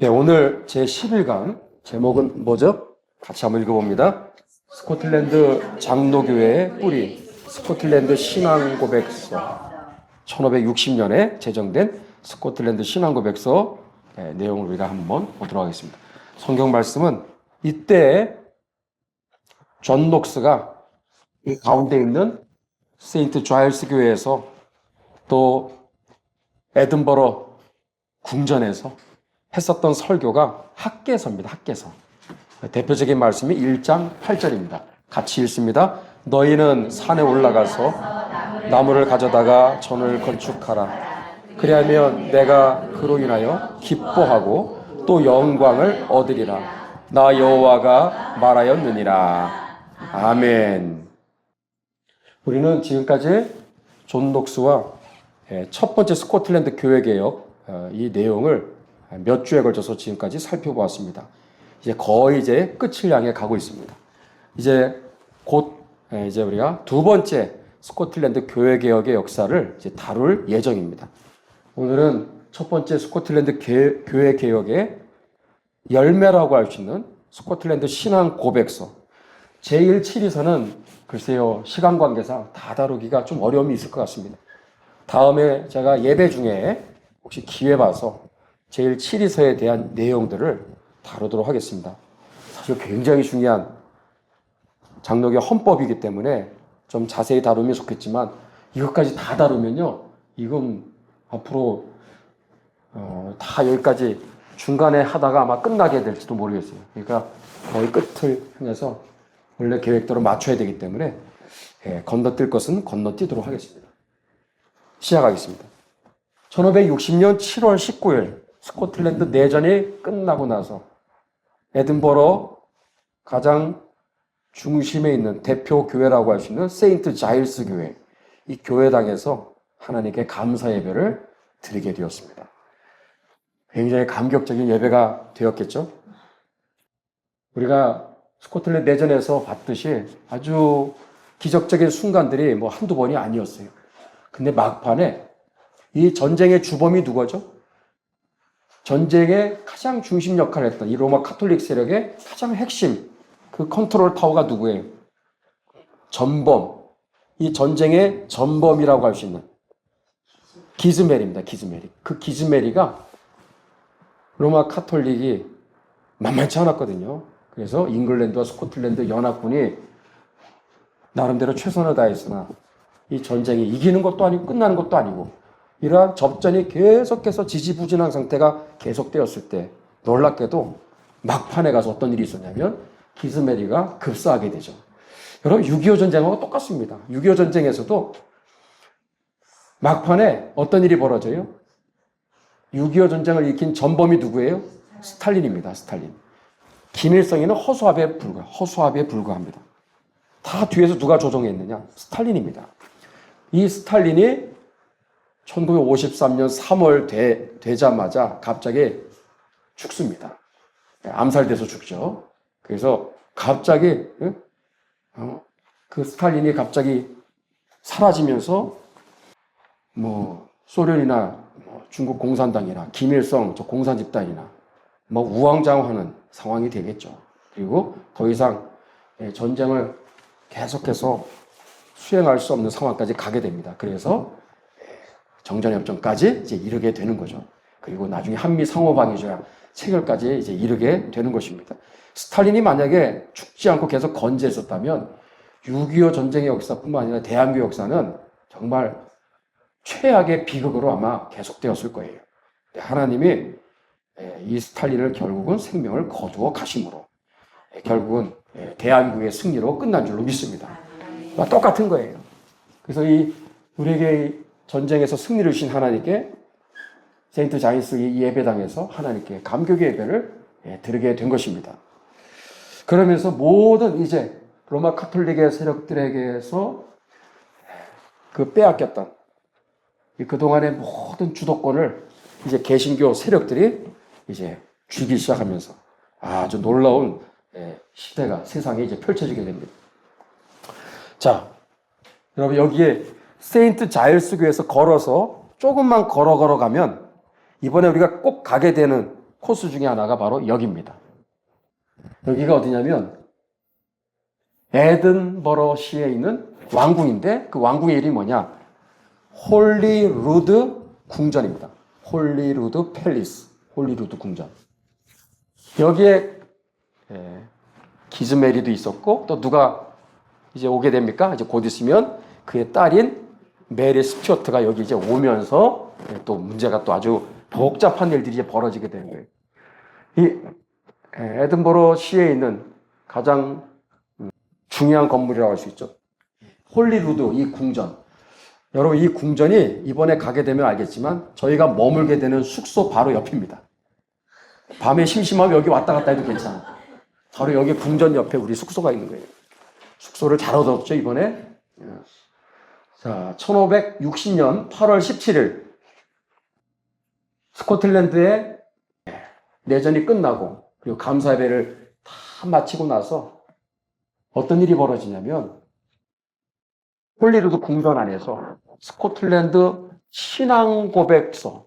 네, 오늘 제 11강 제목은 뭐죠? 같이 한번 읽어봅니다. 스코틀랜드 장로교회의 뿌리, 스코틀랜드 신앙고백서. 1560년에 제정된 스코틀랜드 신앙고백서 내용을 우리가 한번 보도록 하겠습니다. 성경 말씀은 이때 존 녹스가 이 가운데 있는 세인트 자일스 교회에서 또 에든버러 궁전에서 했었던 설교가 학개서입니다. 학개서. 대표적인 말씀이 1장 8절입니다. 같이 읽습니다. 너희는 산에 올라가서 나무를 가져다가 전을 건축하라. 그리하면 내가 그로 인하여 기뻐하고 또 영광을 얻으리라. 나 여호와가 말하였느니라. 아멘. 우리는 지금까지 존 녹스와 첫 번째 스코틀랜드 교회 개혁 이 내용을 몇 주에 걸쳐서 지금까지 살펴보았습니다. 이제 거의 끝을 향해 가고 있습니다. 이제 곧 이제 우리가 두 번째 스코틀랜드 교회 개혁의 역사를 이제 다룰 예정입니다. 오늘은 첫 번째 스코틀랜드 교회 개혁의 열매라고 할 수 있는 스코틀랜드 신앙 고백서 제1-7위서는 글쎄요 시간 관계상 다 다루기가 좀 어려움이 있을 것 같습니다. 다음에 제가 예배 중에 혹시 기회 봐서 제1-7위서에 대한 내용들을 다루도록 하겠습니다. 사실 굉장히 중요한 장로교 헌법이기 때문에 좀 자세히 다루면 좋겠지만 이것까지 다 다루면요 이건 앞으로 다 여기까지 중간에 하다가 아마 끝나게 될지도 모르겠어요. 그러니까 거의 끝을 향해서 원래 계획대로 맞춰야 되기 때문에 건너뛸 것은 건너뛰도록 하겠습니다. 시작하겠습니다. 1560년 7월 19일 스코틀랜드 내전이 끝나고 나서 에든버러 가장 중심에 있는 대표 교회라고 할 수 있는 세인트 자일스 교회, 이 교회당에서 하나님께 감사 예배를 드리게 되었습니다. 굉장히 감격적인 예배가 되었겠죠? 우리가 스코틀랜드 내전에서 봤듯이 아주 기적적인 순간들이 뭐 한두 번이 아니었어요. 근데 막판에 이 전쟁의 주범이 누구죠? 전쟁의 가장 중심 역할을 했던 이 로마 카톨릭 세력의 가장 핵심, 그 컨트롤 타워가 누구예요? 전범. 이 전쟁의 전범이라고 할 수 있는 기즈메리입니다. 기즈메리. 그 기즈메리가 로마 카톨릭이 만만치 않았거든요. 그래서 잉글랜드와 스코틀랜드 연합군이 나름대로 최선을 다했으나 이 전쟁이 이기는 것도 아니고 끝나는 것도 아니고 이러한 접전이 계속해서 지지부진한 상태가 계속되었을 때 놀랍게도 막판에 가서 어떤 일이 있었냐면 기즈메리가 급사하게 되죠. 여러분 6.25 전쟁하고 똑같습니다. 6.25 전쟁에서도 막판에 어떤 일이 벌어져요? 6.25 전쟁을 일으킨 전범이 누구예요? 스탈린입니다. 스탈린. 김일성이는 허수아비에 불과합니다. 다 뒤에서 누가 조종했느냐? 스탈린입니다. 이 스탈린이 1953년 3월 되자마자 갑자기 죽습니다. 암살돼서 죽죠. 그래서 갑자기 그 스탈린이 갑자기 사라지면서 뭐 소련이나 중국 공산당이나 김일성 저 공산 집단이나 뭐 우왕좌왕하는 상황이 되겠죠. 그리고 더 이상 전쟁을 계속해서 수행할 수 없는 상황까지 가게 됩니다. 그래서 정전협정까지 이제 이르게 되는 거죠. 그리고 나중에 한미 상호방위조약 체결까지 이제 이르게 되는 것입니다. 스탈린이 만약에 죽지 않고 계속 건재했었다면 6.25 전쟁의 역사뿐만 아니라 대한민국 역사는 정말 최악의 비극으로 아마 계속되었을 거예요. 하나님이 이 스탈린을 결국은 생명을 거두어 가심으로 결국은 대한민국의 승리로 끝난 줄로 믿습니다. 똑같은 거예요. 그래서 이 우리에게 전쟁에서 승리를 주신 하나님께 세인트 자일스 이 예배당에서 하나님께 감격의 예배를 드리게 된 것입니다. 그러면서 모든 이제 로마 카톨릭의 세력들에게서 그 빼앗겼던 그동안의 모든 주도권을 이제 개신교 세력들이 이제 쥐기 시작하면서 아주 놀라운 시대가 세상에 이제 펼쳐지게 됩니다. 자, 여러분 여기에 세인트 자일스 교회에서 걸어서 조금만 걸어가면 이번에 우리가 꼭 가게 되는 코스 중에 하나가 바로 여기입니다. 여기가 어디냐면 에든버러시에 있는 왕궁인데 그 왕궁의 이름이 뭐냐? 홀리루드 궁전입니다. 홀리루드 팰리스, 홀리루드 궁전. 여기에 기즈메리도 있었고 또 누가 이제 오게 됩니까? 이제 곧 있으면 그의 딸인 메리 스튜어트가 여기 이제 오면서 또 문제가 또 아주 복잡한 일들이 이제 벌어지게 되는 거예요. 이 에든버러시에 있는 가장 중요한 건물이라고 할 수 있죠. 홀리루드 이 궁전. 여러분 이 궁전이 이번에 가게 되면 알겠지만 저희가 머물게 되는 숙소 바로 옆입니다. 밤에 심심하면 여기 왔다 갔다 해도 괜찮아. 바로 여기 궁전 옆에 우리 숙소가 있는 거예요. 숙소를 잘 얻었죠 이번에. 자, 1560년 8월 17일 스코틀랜드의 내전이 끝나고 그리고 감사 예배를 다 마치고 나서 어떤 일이 벌어지냐면 홀리루드 궁전 안에서 스코틀랜드 신앙고백서를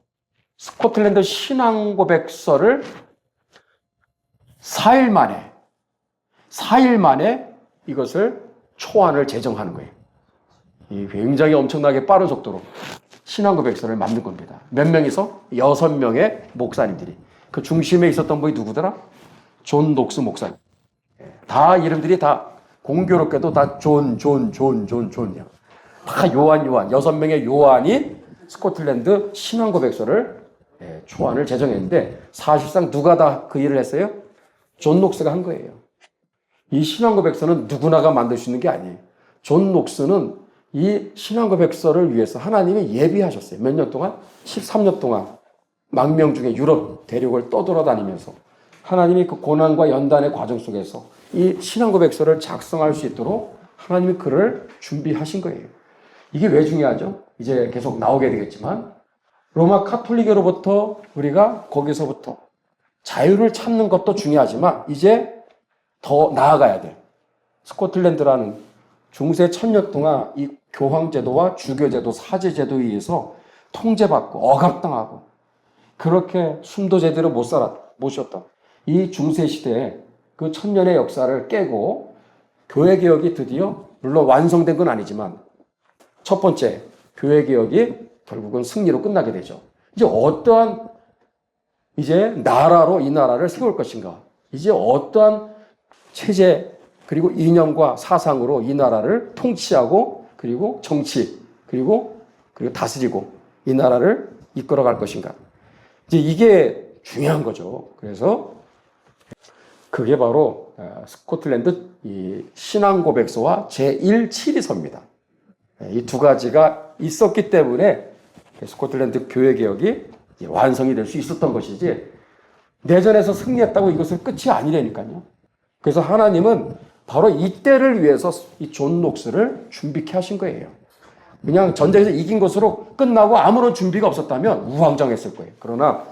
4일 만에 이것을 초안을 제정하는 거예요. 이 굉장히 엄청나게 빠른 속도로 신앙고백서를 만든 겁니다. 몇 명이서? 6명의 목사님들이. 그 중심에 있었던 분이 누구더라? 존 녹스 목사님. 다 이름들이 다 공교롭게도 다 존이야. 다 요한. 6명의 요한이 스코틀랜드 신앙고백서를 초안을 제정했는데 사실상 누가 다 그 일을 했어요? 존 녹스가 한 거예요. 이 신앙고백서는 누구나가 만들 수 있는 게 아니에요. 존 녹스는 이 신앙고백서를 위해서 하나님이 예비하셨어요. 몇 년 동안? 13년 동안 망명 중에 유럽 대륙을 떠돌아다니면서 하나님이 그 고난과 연단의 과정 속에서 이 신앙고백서를 작성할 수 있도록 하나님이 그를 준비하신 거예요. 이게 왜 중요하죠? 이제 계속 나오게 되겠지만 로마 카톨릭으로부터 우리가 거기서부터 자유를 찾는 것도 중요하지만 이제 더 나아가야 돼. 스코틀랜드라는 중세 1000년 동안 이 교황제도와 주교제도, 사제제도에 의해서 통제받고 억압당하고 그렇게 숨도 제대로 못 쉬었던 이 중세 시대에 그 1000년의 역사를 깨고 교회개혁이 드디어 물론 완성된 건 아니지만 첫 번째 교회개혁이 결국은 승리로 끝나게 되죠. 이제 어떠한 이제 나라로 이 나라를 세울 것인가? 이제 어떠한 체제 그리고 이념과 사상으로 이 나라를 통치하고 그리고 정치 그리고 다스리고 이 나라를 이끌어갈 것인가? 이제 이게 중요한 거죠. 그래서 그게 바로 스코틀랜드 이 신앙고백서와 제1치리서입니다. 이 두 가지가 있었기 때문에 스코틀랜드 교회개혁이 완성이 될 수 있었던 것이지 내전에서 승리했다고 이것은 끝이 아니라니까요. 그래서 하나님은 바로 이때를 위해서 이 존 녹스를 준비케 하신 거예요. 그냥 전쟁에서 이긴 것으로 끝나고 아무런 준비가 없었다면 우왕좌왕했을 거예요. 그러나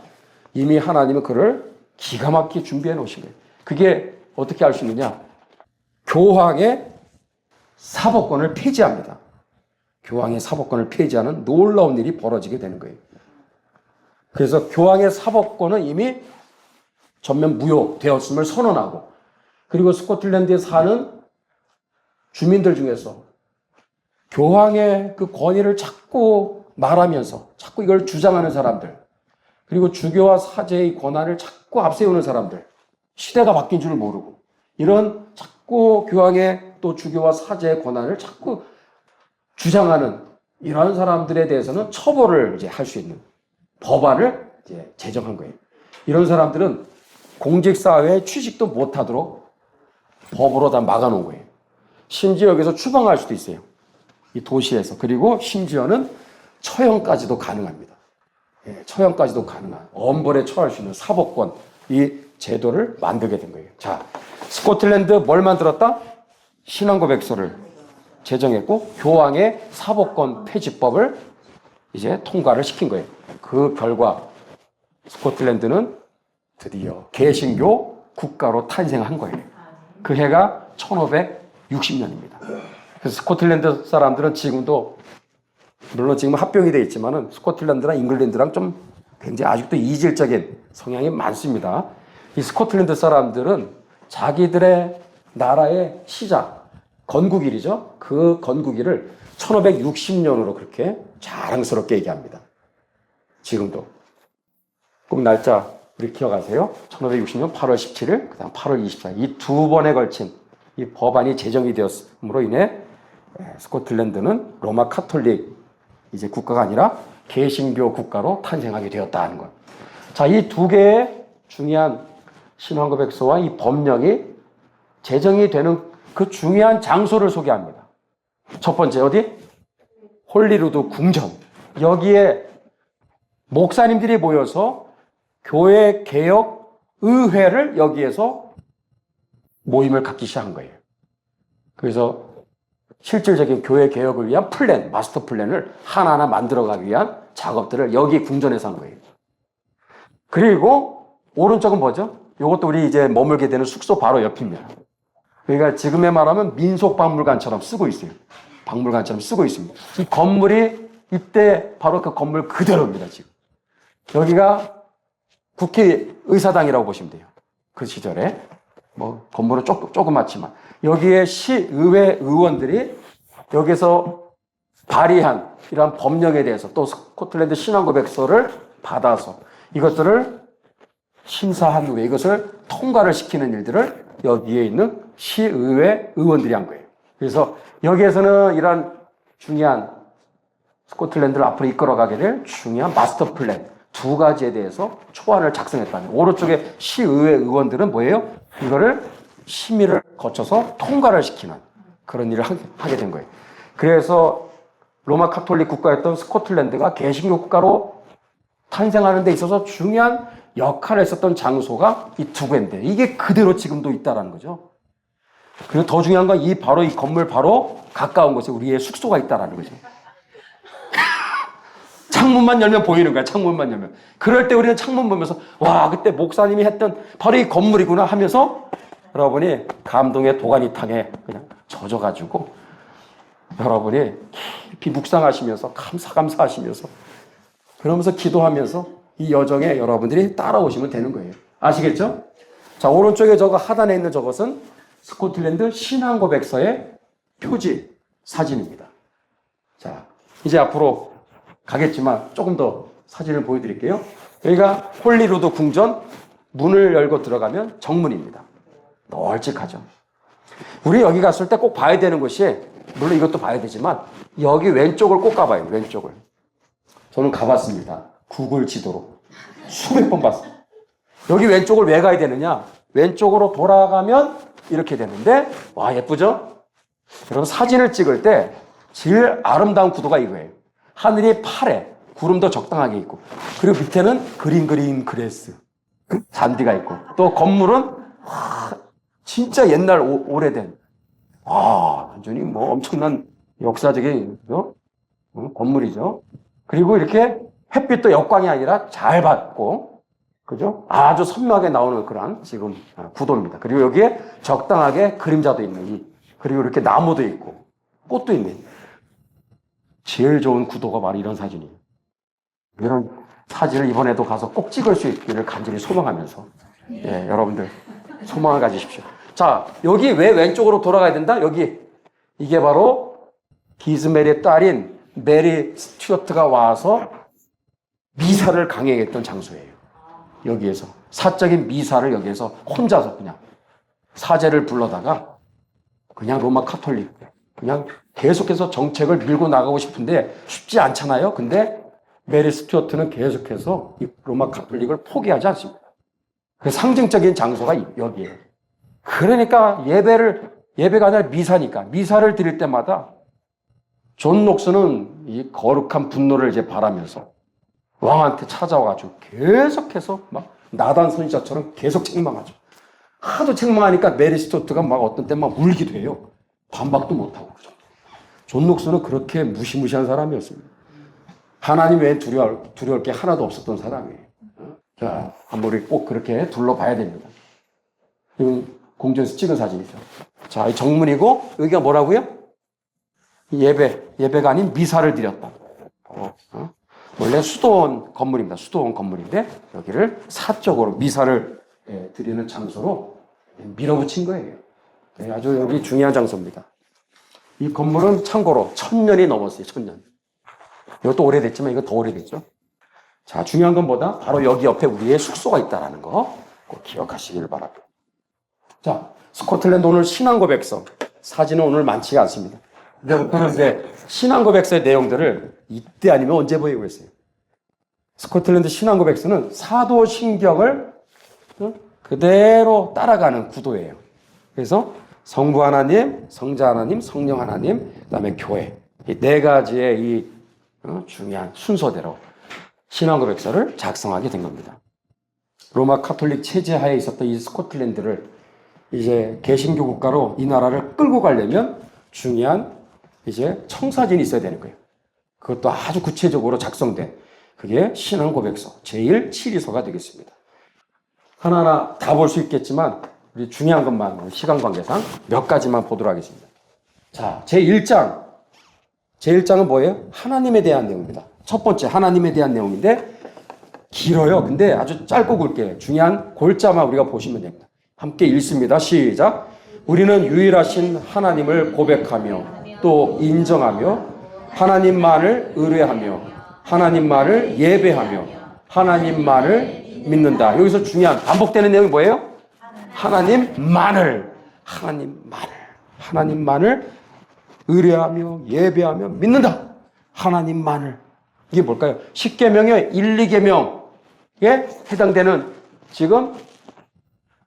이미 하나님은 그를 기가 막히게 준비해 놓으신 거예요. 그게 어떻게 할 수 있느냐? 교황의 사법권을 폐지합니다. 교황의 사법권을 폐지하는 놀라운 일이 벌어지게 되는 거예요. 그래서 교황의 사법권은 이미 전면 무효되었음을 선언하고 그리고 스코틀랜드에 사는 주민들 중에서 교황의 그 권위를 자꾸 말하면서 자꾸 이걸 주장하는 사람들 그리고 주교와 사제의 권한을 자꾸 앞세우는 사람들 시대가 바뀐 줄 모르고 이런 자꾸 교황의 또 주교와 사제의 권한을 자꾸 주장하는 이러한 사람들에 대해서는 처벌을 이제 할 수 있는 법안을 이제 제정한 거예요. 이런 사람들은 공직사회에 취직도 못하도록 법으로 다 막아놓은 거예요. 심지어 여기서 추방할 수도 있어요. 이 도시에서. 그리고 심지어는 처형까지도 가능합니다. 처형까지도 가능한 엄벌에 처할 수 있는 사법권 이 제도를 만들게 된 거예요. 자, 스코틀랜드 뭘 만들었다? 신앙고백서를 제정했고 교황의 사법권 폐지법을 이제 통과를 시킨 거예요. 그 결과 스코틀랜드는 드디어 개신교 국가로 탄생한 거예요. 그 해가 1560년입니다. 그래서 스코틀랜드 사람들은 지금도 물론 지금 합병이 되어 있지만은 스코틀랜드랑 잉글랜드랑 좀 굉장히 아직도 이질적인 성향이 많습니다. 이 스코틀랜드 사람들은 자기들의 나라의 시작, 건국일이죠. 그 건국일을 1560년으로 그렇게 자랑스럽게 얘기합니다. 지금도. 꼭 날짜 우리 기억하세요? 1560년 8월 17일, 그 다음 8월 24일. 이 두 번에 걸친 이 법안이 제정이 되었으므로 인해 스코틀랜드는 로마 카톨릭 이제 국가가 아니라 개신교 국가로 탄생하게 되었다 하는 거예요. 자, 이 두 개의 중요한 신앙고백서와 이 법령이 제정이 되는 그 중요한 장소를 소개합니다. 첫 번째 어디? 홀리루드 궁전. 여기에 목사님들이 모여서 교회 개혁 의회를 여기에서 모임을 갖기 시작한 거예요. 그래서 실질적인 교회 개혁을 위한 플랜, 마스터 플랜을 하나하나 만들어가기 위한 작업들을 여기 궁전에서 한 거예요. 그리고 오른쪽은 뭐죠? 이것도 우리 이제 머물게 되는 숙소 바로 옆입니다. 그러니까 지금의 말하면 민속박물관처럼 쓰고 있어요. 박물관처럼 쓰고 있습니다. 이 건물이 이때 바로 그 건물 그대로입니다, 지금. 여기가 국회의사당이라고 보시면 돼요. 그 시절에. 뭐, 건물은 조그맣지만. 여기에 시의회 의원들이 여기서 발의한 이러한 법령에 대해서 또 스코틀랜드 신앙고백서를 받아서 이것들을 심사한 후에 이것을 통과를 시키는 일들을 여기에 있는 시의회 의원들이 한 거예요. 그래서 여기에서는 이러한 중요한 스코틀랜드를 앞으로 이끌어가게 될 중요한 마스터 플랜 두 가지에 대해서 초안을 작성했다는. 오른쪽에 시의회 의원들은 뭐예요? 이거를 심의를 거쳐서 통과를 시키는 그런 일을 하게 된 거예요. 그래서 로마 카톨릭 국가였던 스코틀랜드가 개신교 국가로 탄생하는 데 있어서 중요한 역할을 했었던 장소가 이 두 개인데 이게 그대로 지금도 있다는 거죠. 그리고 더 중요한 건 바로 이 건물 바로 가까운 곳에 우리의 숙소가 있다는 거죠. 창문만 열면 보이는 거야, 창문만 열면. 그럴 때 우리는 창문 보면서, 와, 그때 목사님이 했던 바로 이 건물이구나 하면서 여러분이 감동의 도가니탕에 그냥 젖어가지고 여러분이 깊이 묵상하시면서 감사하시면서 그러면서 기도하면서 이 여정에 여러분들이 따라오시면 되는 거예요. 아시겠죠? 자, 오른쪽에 저거 하단에 있는 저것은 스코틀랜드 신앙고백서의 표지 사진입니다. 자, 이제 앞으로 가겠지만 조금 더 사진을 보여드릴게요. 여기가 홀리루드 궁전 문을 열고 들어가면 정문입니다. 널찍하죠. 우리 여기 갔을 때 꼭 봐야 되는 곳이 물론 이것도 봐야 되지만 여기 왼쪽을 꼭 가봐요. 왼쪽을. 저는 가봤습니다. 구글 지도로. 수백 번 봤어요. 여기 왼쪽을 왜 가야 되느냐? 왼쪽으로 돌아가면 이렇게 되는데 와 예쁘죠? 여러분 사진을 찍을 때 제일 아름다운 구도가 이거예요. 하늘이 파래, 구름도 적당하게 있고 그리고 밑에는 그린 그레스 잔디가 있고 또 건물은 진짜 옛날 오래된 완전히 뭐 엄청난 역사적인 건물이죠. 그리고 이렇게 햇빛도 역광이 아니라 잘 받고 그죠? 아주 선명하게 나오는 그런 지금 구도입니다. 그리고 여기에 적당하게 그림자도 있는 그리고 이렇게 나무도 있고 꽃도 있는 제일 좋은 구도가 바로 이런 사진이에요. 이런 사진을 이번에도 가서 꼭 찍을 수 있기를 간절히 소망하면서 예, 여러분들 소망을 가지십시오. 자, 여기 왜 왼쪽으로 돌아가야 된다? 여기 이게 바로 기즈메리의 딸인 메리 스튜어트가 와서 미사를 강행했던 장소예요. 여기에서 사적인 미사를 여기에서 혼자서 그냥 사제를 불러다가 그냥 로마 카톨릭 그냥 계속해서 정책을 밀고 나가고 싶은데 쉽지 않잖아요. 근데 메리 스튜어트는 계속해서 이 로마 카톨릭을 포기하지 않습니다. 그 상징적인 장소가 여기에요. 그러니까 예배가 아니라 미사니까 미사를 드릴 때마다 존 녹스는 이 거룩한 분노를 이제 바라면서 왕한테 찾아와가지고 계속해서 막 나단 선지자처럼 계속 책망하죠. 하도 책망하니까 메리 스튜어트가 막 어떤 때 막 울기도 해요. 반박도 못하고 그죠. 존 녹스는 그렇게 무시무시한 사람이었습니다. 하나님 외에 두려울 게 하나도 없었던 사람이에요. 자, 한번 우리 꼭 그렇게 둘러봐야 됩니다. 이건 공전에서 찍은 사진이죠. 자, 이 정문이고 여기가 뭐라고요? 예배가 아닌 미사를 드렸다. 원래 수도원 건물입니다. 수도원 건물인데 여기를 사적으로 미사를 드리는 장소로 밀어붙인 거예요. 아주 여기 중요한 장소입니다. 이 건물은 참고로 1000년이 넘었어요. 1000년. 이것도 오래됐지만 이거 더 오래됐죠. 자, 중요한 건 뭐다? 바로 여기 옆에 우리의 숙소가 있다는 거 꼭 기억하시길 바랍니다. 자, 스코틀랜드 오늘 신앙고백서. 사진은 오늘 많지가 않습니다. 그런데 신앙고백서의 내용들을 이때 아니면 언제 보이겠어요? 스코틀랜드 신앙고백서는 사도신경을 그대로 따라가는 구도예요. 그래서 성부 하나님, 성자 하나님, 성령 하나님, 그다음에 교회. 이 네 가지의 이 중요한 순서대로 신앙고백서를 작성하게 된 겁니다. 로마 카톨릭 체제 하에 있었던 이 스코틀랜드를 이제 개신교 국가로 이 나라를 끌고 가려면 중요한 이제 청사진이 있어야 되는 거예요. 그것도 아주 구체적으로 작성된 그게 신앙고백서 제1치리서가 되겠습니다. 하나하나 다 볼 수 있겠지만 우리 중요한 것만 시간 관계상 몇 가지만 보도록 하겠습니다. 자, 제1장. 제1장은 뭐예요? 하나님에 대한 내용입니다. 첫 번째 하나님에 대한 내용인데 길어요. 근데 아주 짧고 굵게 중요한 골자만 우리가 보시면 됩니다. 함께 읽습니다. 시작. 우리는 유일하신 하나님을 고백하며 또 인정하며 하나님만을 의뢰하며 하나님만을 예배하며 하나님만을 믿는다. 여기서 중요한 반복되는 내용이 뭐예요? 하나님만을 의뢰하며 예배하며 믿는다. 하나님만을. 이게 뭘까요? 10계명의 1, 2계명에 해당되는 지금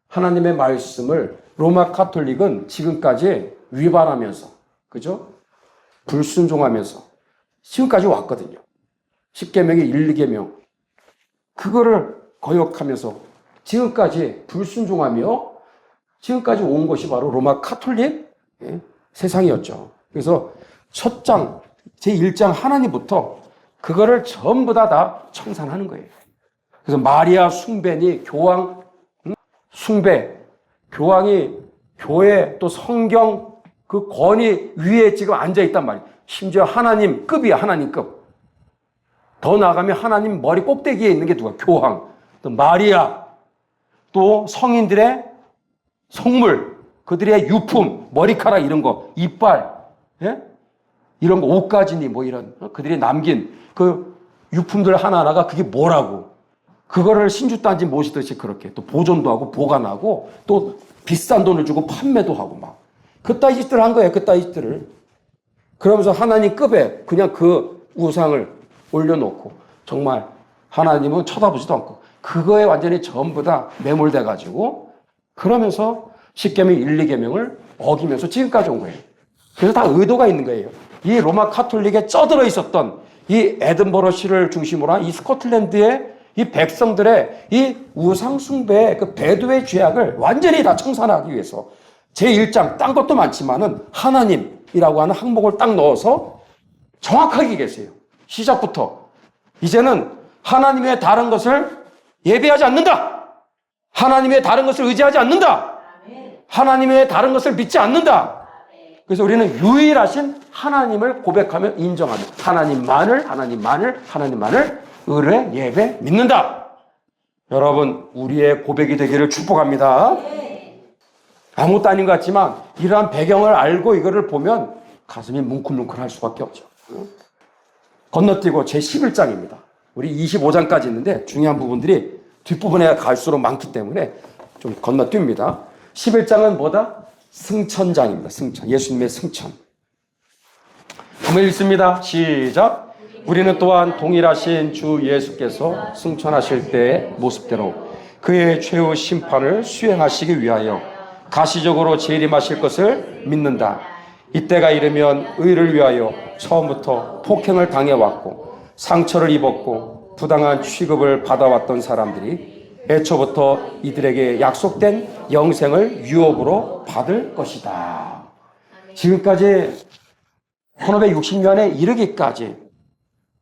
하나님의 말씀을 로마 카톨릭은 지금까지 위반하면서, 그죠? 불순종하면서 지금까지 왔거든요. 10계명의 1, 2계명. 그거를 거역하면서 지금까지 불순종하며 지금까지 온 것이 바로 로마 카톨릭 세상이었죠. 그래서 첫 장, 제1장 하나님부터 그거를 전부 다 청산하는 거예요. 그래서 마리아 숭배니 교황 숭배, 교황이 교회 또 성경 그 권위 위에 지금 앉아있단 말이에요. 심지어 하나님급이야, 하나님급. 더 나아가면 하나님 머리 꼭대기에 있는 게 누가? 교황, 또 마리아, 또 성인들의 성물, 그들의 유품, 머리카락 이런 거, 이빨, 예? 이런 거, 옷가지니 뭐 이런 그들이 남긴 그 유품들 하나하나가 그게 뭐라고. 그거를 신주단지 모시듯이 그렇게 또 보존도 하고 보관하고 또 비싼 돈을 주고 판매도 하고 막. 그따위 짓들을 한 거예요. 그따위 짓들을. 그러면서 하나님 급에 그냥 그 우상을 올려놓고 정말 하나님은 쳐다보지도 않고 그거에 완전히 전부 다 매몰돼가지고 그러면서 10계명 1, 2계명을 어기면서 지금까지 온 거예요. 그래서 다 의도가 있는 거예요. 이 로마 카톨릭에 쩌들어 있었던 이 에든버러시를 중심으로 한 이 스코틀랜드의 이 백성들의 이 우상숭배의 그 배도의 죄악을 완전히 다 청산하기 위해서 제1장, 딴 것도 많지만은 하나님이라고 하는 항목을 딱 넣어서 정확하게 계세요. 시작부터. 이제는 하나님 외에 다른 것을 예배하지 않는다. 하나님 외에 다른 것을 의지하지 않는다. 하나님 외에 다른 것을 믿지 않는다. 그래서 우리는 유일하신 하나님을 고백하며 인정하며 하나님만을 의뢰, 예배, 믿는다. 여러분, 우리의 고백이 되기를 축복합니다. 아무것도 아닌 것 같지만 이러한 배경을 알고 이거를 보면 가슴이 뭉클뭉클할 수밖에 없죠. 건너뛰고 제11장입니다. 우리 25장까지 있는데 중요한 부분들이 뒷부분에 갈수록 많기 때문에 좀 건너뜁니다. 11장은 뭐다? 승천장입니다. 승천. 예수님의 승천. 한번 읽습니다. 시작. 우리는 또한 동일하신 주 예수께서 승천하실 때의 모습대로 그의 최후 심판을 수행하시기 위하여 가시적으로 재림하실 것을 믿는다. 이때가 이르면 의를 위하여 처음부터 폭행을 당해왔고 상처를 입었고 부당한 취급을 받아왔던 사람들이 애초부터 이들에게 약속된 영생을 유업으로 받을 것이다. 지금까지 1560년에 이르기까지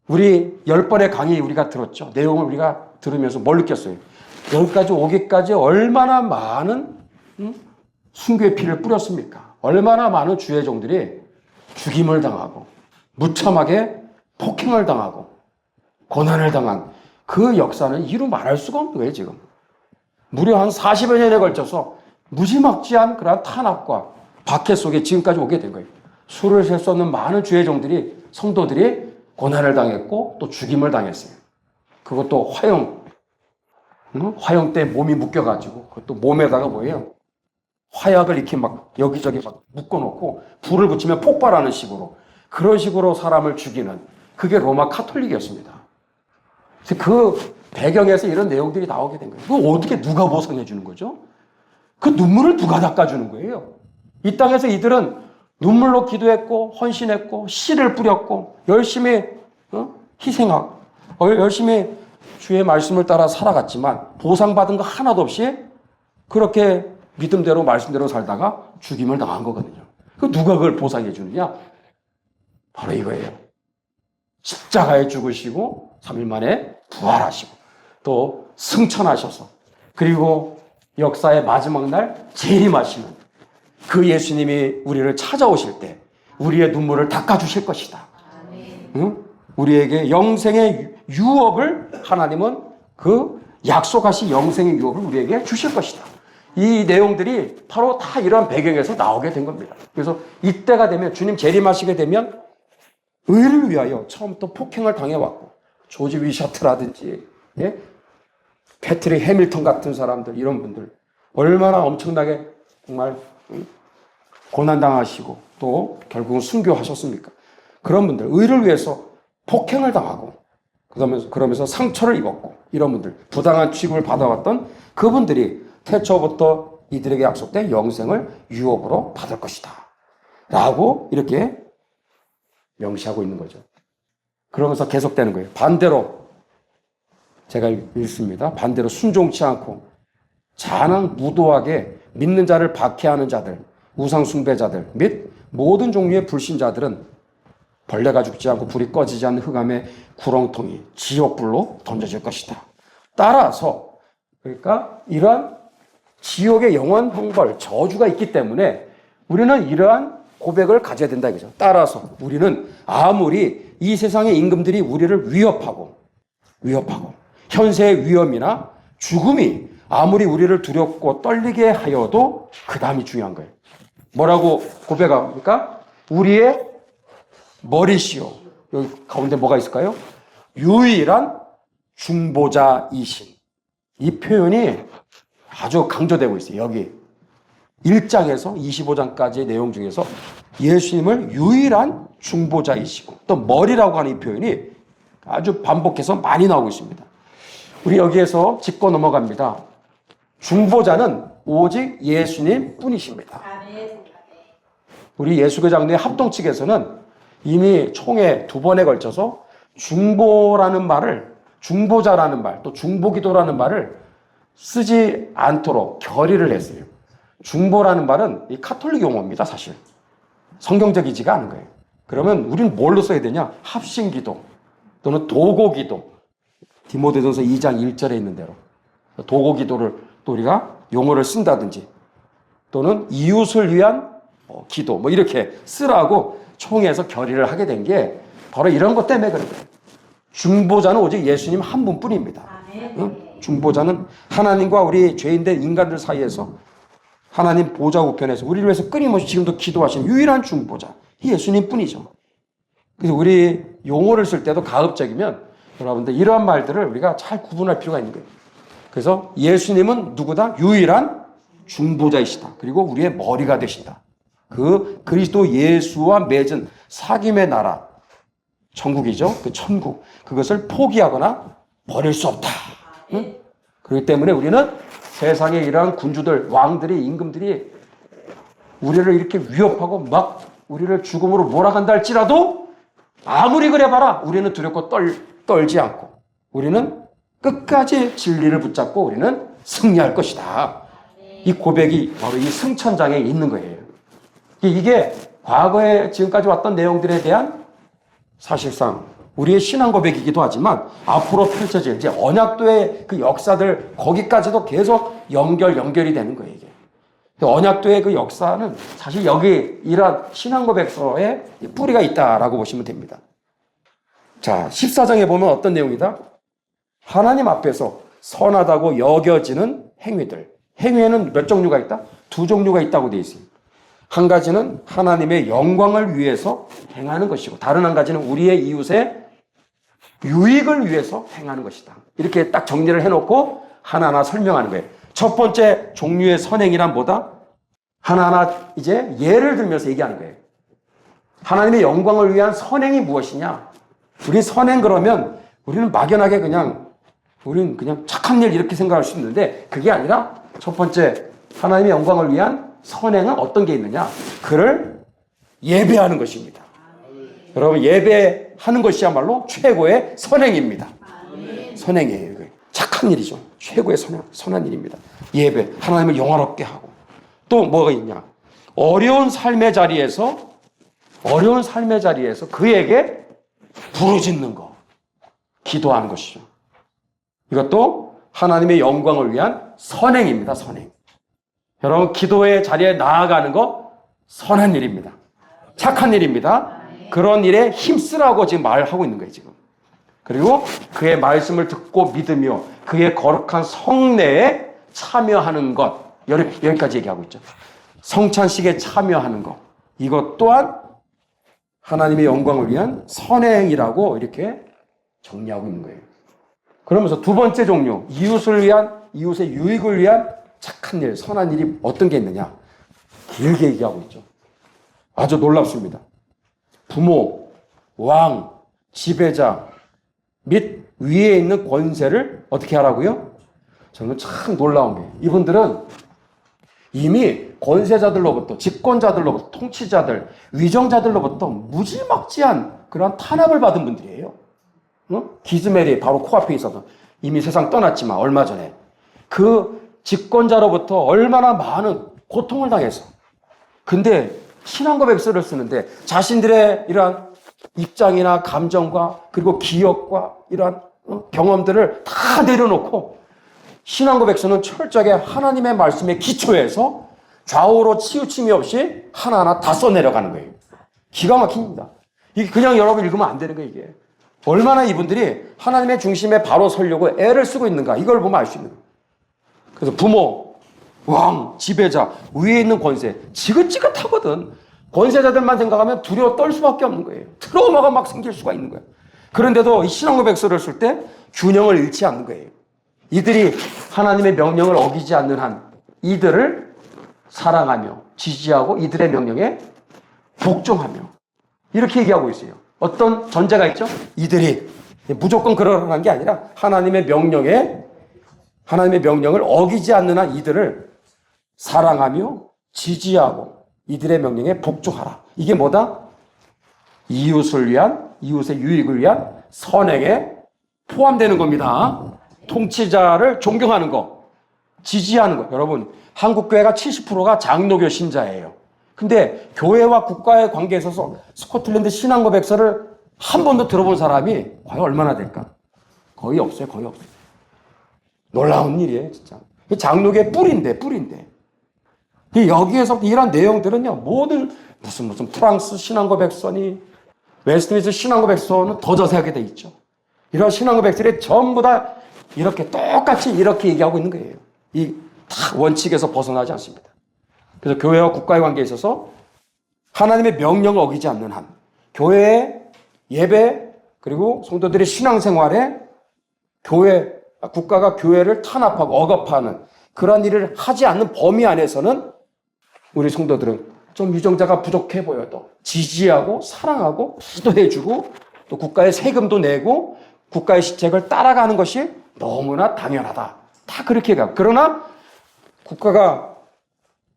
우리 10번의 강의 우리가 들었죠. 내용을 우리가 들으면서 뭘 느꼈어요? 여기까지 오기까지 얼마나 많은 순교의 피를 뿌렸습니까? 얼마나 많은 주의 종들이 죽임을 당하고 무참하게 폭행을 당하고 고난을 당한 그 역사는 이루 말할 수가 없는 거예요, 지금. 무려 한 40여 년에 걸쳐서 무지막지한 그러한 탄압과 박해 속에 지금까지 오게 된 거예요. 수를 셀 수 없는 많은 주의 종들이, 성도들이 고난을 당했고 또 죽임을 당했어요. 그것도 화형 때 몸이 묶여가지고 그것도 몸에다가 뭐예요? 화약을 이렇게 막 여기저기 막 묶어놓고 불을 붙이면 폭발하는 식으로 그런 식으로 사람을 죽이는 그게 로마 카톨릭이었습니다. 그 배경에서 이런 내용들이 나오게 된 거예요. 그거 어떻게 누가 보상해 주는 거죠? 그 눈물을 누가 닦아주는 거예요? 이 땅에서 이들은 눈물로 기도했고 헌신했고 씨를 뿌렸고 열심히 희생하고 열심히 주의 말씀을 따라 살아갔지만 보상받은 거 하나도 없이 그렇게 믿음대로 말씀대로 살다가 죽임을 당한 거거든요. 그 누가 그걸 보상해 주느냐? 바로 이거예요. 십자가에 죽으시고 3일 만에 부활하시고 또 승천하셔서 그리고 역사의 마지막 날 재림하시는 그 예수님이 우리를 찾아오실 때 우리의 눈물을 닦아주실 것이다. 응? 우리에게 영생의 유업을 하나님은 그 약속하신 영생의 유업을 우리에게 주실 것이다. 이 내용들이 바로 다 이런 배경에서 나오게 된 겁니다. 그래서 이때가 되면 주님 재림하시게 되면 의를 위하여 처음부터 폭행을 당해왔고 조지 위셔트라든지 패트릭 해밀턴 같은 사람들 이런 분들 얼마나 엄청나게 정말 고난당하시고 또 결국은 순교하셨습니까? 그런 분들 의를 위해서 폭행을 당하고 그러면서 상처를 입었고 이런 분들 부당한 취급을 받아왔던 그분들이 태초부터 이들에게 약속된 영생을 유업으로 받을 것이다 라고 이렇게 명시하고 있는 거죠. 그러면서 계속되는 거예요. 반대로 제가 읽습니다. 반대로 순종치 않고 잔혹 무도하게 믿는 자를 박해하는 자들, 우상 숭배자들 및 모든 종류의 불신자들은 벌레가 죽지 않고 불이 꺼지지 않는 흑암의 구렁텅이 지옥불로 던져질 것이다. 따라서 그러니까 이러한 지옥의 영원 형벌, 저주가 있기 때문에 우리는 이러한 고백을 가져야 된다 이거죠. 따라서 우리는 아무리 이 세상의 임금들이 우리를 위협하고 현세의 위험이나 죽음이 아무리 우리를 두렵고 떨리게 하여도 그 다음이 중요한 거예요. 뭐라고 고백합니까? 우리의 머리시오. 여기 가운데 뭐가 있을까요? 유일한 중보자이신. 이 표현이 아주 강조되고 있어요. 여기 1장에서 25장까지의 내용 중에서 예수님을 유일한 중보자이시고 또 머리라고 하는 이 표현이 아주 반복해서 많이 나오고 있습니다. 우리 여기에서 짚고 넘어갑니다. 중보자는 오직 예수님 뿐이십니다. 우리 예수교 장로의 합동 측에서는 이미 총회 2번에 걸쳐서 중보라는 말을 중보자라는 말 또 중보기도라는 말을 쓰지 않도록 결의를 했어요. 중보라는 말은 이 카톨릭 용어입니다, 사실. 성경적이지가 않은 거예요. 그러면 우리는 뭘로 써야 되냐? 합심기도 또는 도고기도. 디모데전서 2장 1절에 있는 대로 도고기도를 또 우리가 용어를 쓴다든지 또는 이웃을 위한 기도 뭐 이렇게 쓰라고 총회에서 결의를 하게 된 게 바로 이런 것 때문에 그런 거예요. 중보자는 오직 예수님 한 분뿐입니다. 응? 중보자는 하나님과 우리 죄인된 인간들 사이에서 하나님 보좌 우편에서 우리를 위해서 끊임없이 지금도 기도하시는 유일한 중보자 예수님 뿐이죠. 그래서 우리 용어를 쓸 때도 가급적이면 여러분들 이러한 말들을 우리가 잘 구분할 필요가 있는 거예요. 그래서 예수님은 누구다? 유일한 중보자이시다. 그리고 우리의 머리가 되신다. 그 그리스도 예수와 맺은 사귐의 나라 천국이죠. 그 천국 그것을 포기하거나 버릴 수 없다. 응? 그렇기 때문에 우리는 세상에 이러한 군주들, 왕들이, 임금들이 우리를 이렇게 위협하고 막 우리를 죽음으로 몰아간다 할지라도 아무리 그래 봐라 우리는 두렵고 떨지 않고 우리는 끝까지 진리를 붙잡고 우리는 승리할 것이다. 이 고백이 바로 이 승천장에 있는 거예요. 이게 과거에 지금까지 왔던 내용들에 대한 사실상 우리의 신앙 고백이기도 하지만 앞으로 펼쳐질 이제 언약도의 그 역사들 거기까지도 계속 연결이 되는 거예요. 이게. 언약도의 그 역사는 사실 여기 이런 신앙 고백서에 뿌리가 있다라고 보시면 됩니다. 자, 14장에 보면 어떤 내용이다? 하나님 앞에서 선하다고 여겨지는 행위들. 행위에는 몇 종류가 있다? 두 종류가 있다고 되어 있습니다. 한 가지는 하나님의 영광을 위해서 행하는 것이고, 다른 한 가지는 우리의 이웃의 유익을 위해서 행하는 것이다. 이렇게 딱 정리를 해놓고 하나하나 설명하는 거예요. 첫 번째 종류의 선행이란 뭐다? 하나하나 이제 예를 들면서 얘기하는 거예요. 하나님의 영광을 위한 선행이 무엇이냐? 우리 선행 그러면 우리는 막연하게 우리는 그냥 착한 일 이렇게 생각할 수 있는데, 그게 아니라 첫 번째 하나님의 영광을 위한 선행은 어떤 게 있느냐? 그를 예배하는 것입니다. 여러분, 예배하는 것이야말로 최고의 선행입니다. 선행이에요. 착한 일이죠. 최고의 선한 일입니다. 예배, 하나님을 영화롭게 하고. 또 뭐가 있냐? 어려운 삶의 자리에서 그에게 부르짖는 것, 기도하는 것이죠. 이것도 하나님의 영광을 위한 선행입니다. 선행. 여러분, 기도의 자리에 나아가는 거 선한 일입니다. 착한 일입니다. 그런 일에 힘쓰라고 지금 말하고 있는 거예요, 지금. 그리고 그의 말씀을 듣고 믿으며 그의 거룩한 성례에 참여하는 것. 여기까지 얘기하고 있죠. 성찬식에 참여하는 것. 이것 또한 하나님의 영광을 위한 선행이라고 이렇게 정리하고 있는 거예요. 그러면서 두 번째 종류, 이웃의 유익을 위한 착한 일, 선한 일이 어떤 게 있느냐? 길게 얘기하고 있죠. 아주 놀랍습니다. 부모, 왕, 지배자 및 위에 있는 권세를 어떻게 하라고요? 저는 참 놀라운 게, 이분들은 이미 권세자들로부터, 집권자들로부터, 통치자들, 위정자들로부터 무지막지한 그런 탄압을 받은 분들이에요. 기즈멜이 바로 코앞에 있어서 이미 세상 떠났지만 얼마 전에 그 집권자로부터 얼마나 많은 고통을 당해서, 근데 신앙고백서를 쓰는데 자신들의 이러한 입장이나 감정과 그리고 기억과 이러한 경험들을 다 내려놓고 신앙고백서는 철저하게 하나님의 말씀에 기초해서 좌우로 치우침이 없이 하나하나 다 써내려가는 거예요. 기가 막힙니다. 이게 그냥 여러분 읽으면 안 되는 거예요, 이게. 얼마나 이분들이 하나님의 중심에 바로 서려고 애를 쓰고 있는가, 이걸 보면 알 수 있는 거예요. 그래서 부모, 왕, 지배자, 위에 있는 권세, 지긋지긋하거든. 권세자들만 생각하면 두려워 떨 수밖에 없는 거예요. 트라우마가 막 생길 수가 있는 거예요. 그런데도 이 신앙고백서를 쓸 때 균형을 잃지 않는 거예요. 이들이 하나님의 명령을 어기지 않는 한 이들을 사랑하며 지지하고 이들의 명령에 복종하며, 이렇게 얘기하고 있어요. 어떤 전제가 있죠? 이들이 무조건 그러라는 게 아니라 하나님의 명령을 어기지 않는 한 이들을 사랑하며 지지하고 이들의 명령에 복종하라. 이게 뭐다? 이웃의 유익을 위한 선행에 포함되는 겁니다. 통치자를 존경하는 거, 지지하는 거. 여러분, 한국 교회가 70%가 장로교 신자예요. 근데 교회와 국가의 관계에 있어서 스코틀랜드 신앙고백서를 한 번도 들어본 사람이 과연 얼마나 될까? 거의 없어요. 놀라운 일이에요, 진짜. 장로교의 뿌리인데. 여기에서 이런 내용들은요, 모든 무슨 프랑스 신앙고백서니 웨스트민스터 신앙고백서는 더 자세하게 돼 있죠. 이런 신앙고백들이 전부 다 이렇게 똑같이 이렇게 얘기하고 있는 거예요. 이 다 원칙에서 벗어나지 않습니다. 그래서 교회와 국가의 관계에 있어서 하나님의 명령을 어기지 않는 한, 교회의 예배 그리고 성도들의 신앙생활에 국가가 교회를 탄압하고 억압하는 그런 일을 하지 않는 범위 안에서는 우리 성도들은 좀 유정자가 부족해 보여도 지지하고 사랑하고 기도해주고 또 국가의 세금도 내고 국가의 시책을 따라가는 것이 너무나 당연하다. 다 그렇게 가요. 그러나 국가가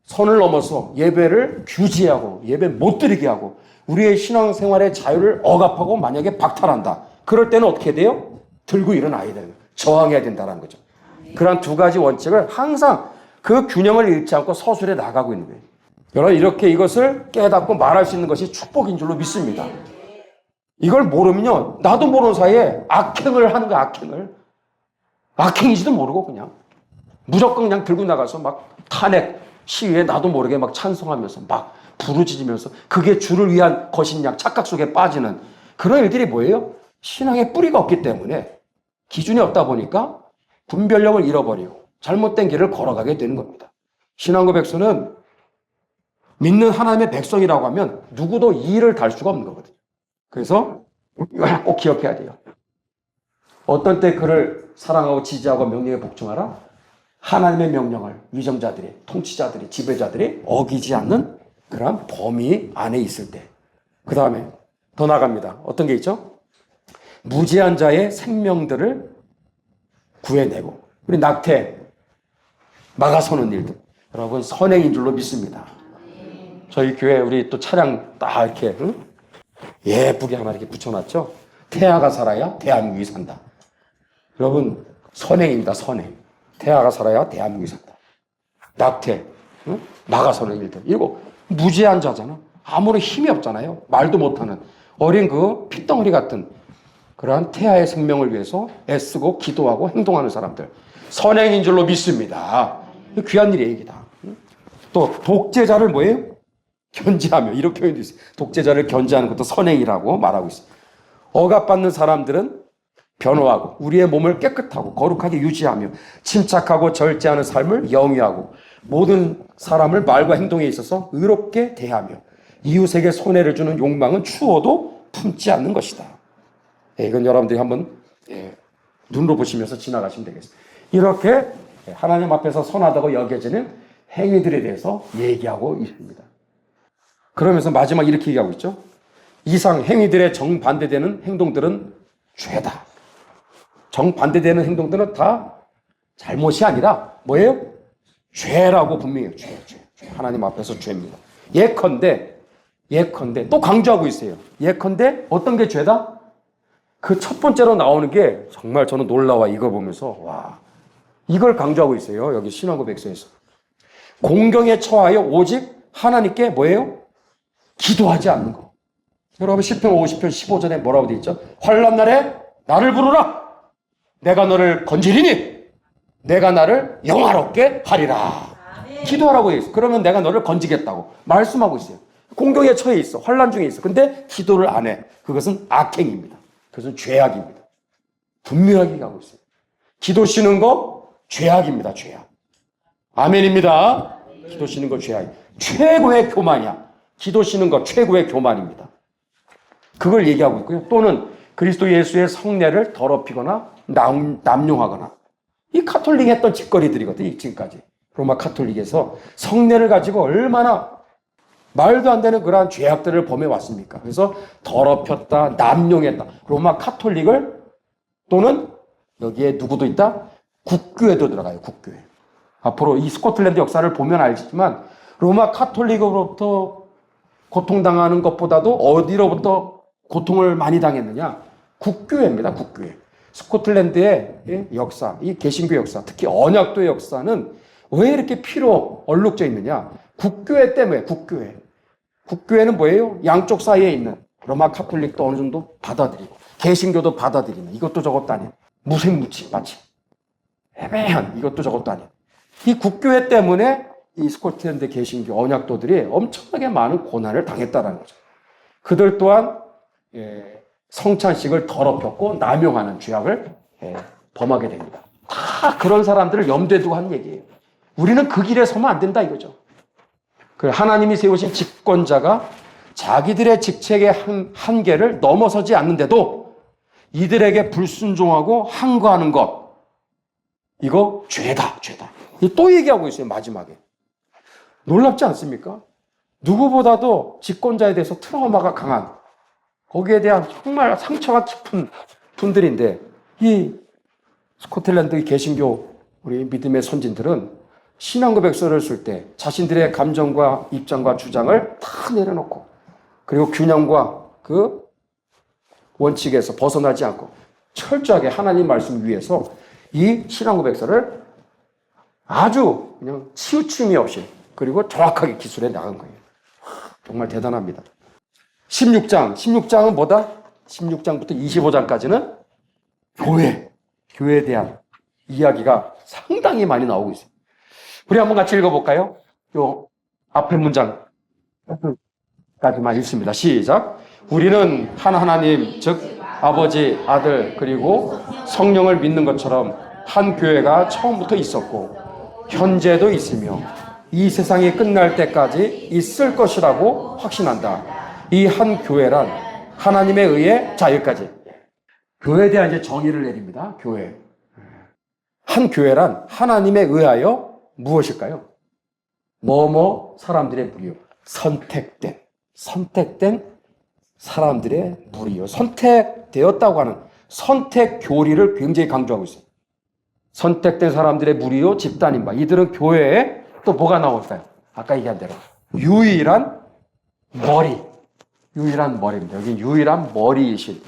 선을 넘어서 예배를 규제하고 예배 못 드리게 하고 우리의 신앙생활의 자유를 억압하고 만약에 박탈한다. 그럴 때는 어떻게 돼요? 들고 일어나야 되는 거예요. 저항해야 된다는 거죠. 그러한 두 가지 원칙을 항상 그 균형을 잃지 않고 서술해 나가고 있는 거예요. 여러분, 이렇게 이것을 깨닫고 말할 수 있는 것이 축복인 줄로 믿습니다. 이걸 모르면요, 나도 모르는 사이에 악행을 하는 거야, 악행인지도 모르고 그냥 무조건 그냥 들고 나가서 막 탄핵 시위에 나도 모르게 막 찬송하면서 막 부르짖으면서 그게 주를 위한 것이냐 착각 속에 빠지는 그런 일들이 뭐예요? 신앙의 뿌리가 없기 때문에 기준이 없다 보니까 분별력을 잃어버리고 잘못된 길을 걸어가게 되는 겁니다. 신앙 고백서는 믿는 하나님의 백성이라고 하면 누구도 이의를 달 수가 없는 거거든요. 그래서 이걸 꼭 기억해야 돼요. 어떤 때 그를 사랑하고 지지하고 명령에 복종하라? 하나님의 명령을 위정자들이, 통치자들이, 지배자들이 어기지 않는 그러한 범위 안에 있을 때. 그 다음에 더 나갑니다. 어떤 게 있죠? 무지한 자의 생명들을 구해내고 우리 낙태 막아서는 일들 여러분 선행인 줄로 믿습니다. 저희 교회 우리 또 차량 딱 이렇게 예쁘게 하나 이렇게 붙여놨죠. 태아가 살아야 대한민국이 산다. 여러분 선행입니다. 선행. 태아가 살아야 대한민국이 산다. 낙태 막아서는 일들 이거 무지한 자잖아. 아무런 힘이 없잖아요. 말도 못하는 어린 그 핏덩어리 같은 그러한 태아의 생명을 위해서 애쓰고 기도하고 행동하는 사람들 선행인 줄로 믿습니다. 귀한 일의 얘기다. 또 독재자를 뭐예요? 견제하며 이런 표현도 있어요. 독재자를 견제하는 것도 선행이라고 말하고 있어요. 억압받는 사람들은 변호하고 우리의 몸을 깨끗하고 거룩하게 유지하며 침착하고 절제하는 삶을 영위하고 모든 사람을 말과 행동에 있어서 의롭게 대하며 이웃에게 손해를 주는 욕망은 추워도 품지 않는 것이다. 이건 여러분들이 한번 눈으로 보시면서 지나가시면 되겠습니다. 이렇게 하나님 앞에서 선하다고 여겨지는 행위들에 대해서 얘기하고 있습니다. 그러면서 마지막 이렇게 얘기하고 있죠. 이상 행위들의 정반대되는 행동들은 죄다. 정반대되는 행동들은 다 잘못이 아니라 뭐예요? 죄라고 분명해요. 죄. 하나님 앞에서 죄입니다. 예컨대 또 강조하고 있어요. 예컨대 어떤 게 죄다? 그 첫 번째로 나오는 게 정말 저는 놀라워. 이걸 보면서 와 이걸 강조하고 있어요. 여기 신앙고백서에서 공경에 처하여 오직 하나님께 뭐예요? 기도하지 않는 거. 여러분 시편 50편 15절에 뭐라고 되어 있죠? 환난 날에 나를 부르라. 내가 너를 건지리니 내가 나를 영화롭게 하리라. 기도하라고 되어 있어요. 그러면 내가 너를 건지겠다고 말씀하고 있어요. 공경에 처해 있어. 환난 중에 있어. 근데 기도를 안 해. 그것은 악행입니다. 그것은 죄악입니다. 분명하게 얘기하고 있어요. 기도 쉬는 거 죄악입니다. 죄악. 아멘입니다. 기도 쉬는 거 죄악. 최고의 교만이야. 기도 쉬는 거 최고의 교만입니다. 그걸 얘기하고 있고요. 또는 그리스도 예수의 성례를 더럽히거나 남용하거나 이 카톨릭이 했던 짓거리들이거든요. 지금까지. 로마 카톨릭에서 성례를 가지고 얼마나 말도 안 되는 그러한 죄악들을 범해왔습니까? 그래서 더럽혔다, 남용했다. 로마 카톨릭을 또는 여기에 누구도 있다? 국교회도 들어가요. 국교회. 앞으로 이 스코틀랜드 역사를 보면 알지만 로마 카톨릭으로부터 고통당하는 것보다도 어디로부터 고통을 많이 당했느냐? 국교회입니다. 국교회. 스코틀랜드의 역사, 이 개신교 역사, 특히 언약도의 역사는 왜 이렇게 피로 얼룩져 있느냐? 국교회 때문에 국교회. 국교회는 뭐예요? 양쪽 사이에 있는 로마 카톨릭도 어느 정도 받아들이고 개신교도 받아들이는 이것도 저것도 아닌 무색무취 마치 애매한 이것도 저것도 아닌 이 국교회 때문에 이 스코틀랜드 개신교 언약도들이 엄청나게 많은 고난을 당했다는 거죠. 그들 또한 성찬식을 더럽혔고 남용하는 죄악을 범하게 됩니다. 다 그런 사람들을 염두에 두고 한 얘기예요. 우리는 그 길에 서면 안 된다 이거죠. 하나님이 세우신 집권자가 자기들의 직책의 한계를 넘어서지 않는데도 이들에게 불순종하고 항거하는 것 이거 죄다. 또 얘기하고 있어요. 마지막에. 놀랍지 않습니까? 누구보다도 집권자에 대해서 트라우마가 강한 거기에 대한 정말 상처가 깊은 분들인데 이 스코틀랜드 개신교 우리 믿음의 선진들은 신앙고백서를 쓸 때 자신들의 감정과 입장과 주장을 다 내려놓고 그리고 균형과 그 원칙에서 벗어나지 않고 철저하게 하나님 말씀 위에서 이 신앙고백서를 아주 그냥 치우침이 없이 그리고 정확하게 기술해 나간 거예요. 정말 대단합니다. 16장은 뭐다? 16장부터 25장까지는 교회에 대한 이야기가 상당히 많이 나오고 있어요. 우리 한번 같이 읽어볼까요? 요 앞에 문장까지만 읽습니다. 시작. 우리는 한 하나님, 즉 아버지, 아들, 그리고 성령을 믿는 것처럼 한 교회가 처음부터 있었고 현재도 있으며 이 세상이 끝날 때까지 있을 것이라고 확신한다. 이 한 교회란 하나님에 의해, 자, 여기까지. 교회에 대한 이제 정의를 내립니다. 교회. 한 교회란 하나님에 의하여 무엇일까요? 뭐뭐 사람들의 무리요. 선택된 사람들의 무리요. 선택되었다고 하는 선택 교리를 굉장히 강조하고 있어요. 선택된 사람들의 무리요, 집단인 바. 이들은 교회에 또 뭐가 나올까요? 아까 얘기한 대로. 유일한 머리입니다. 여기 유일한 머리이신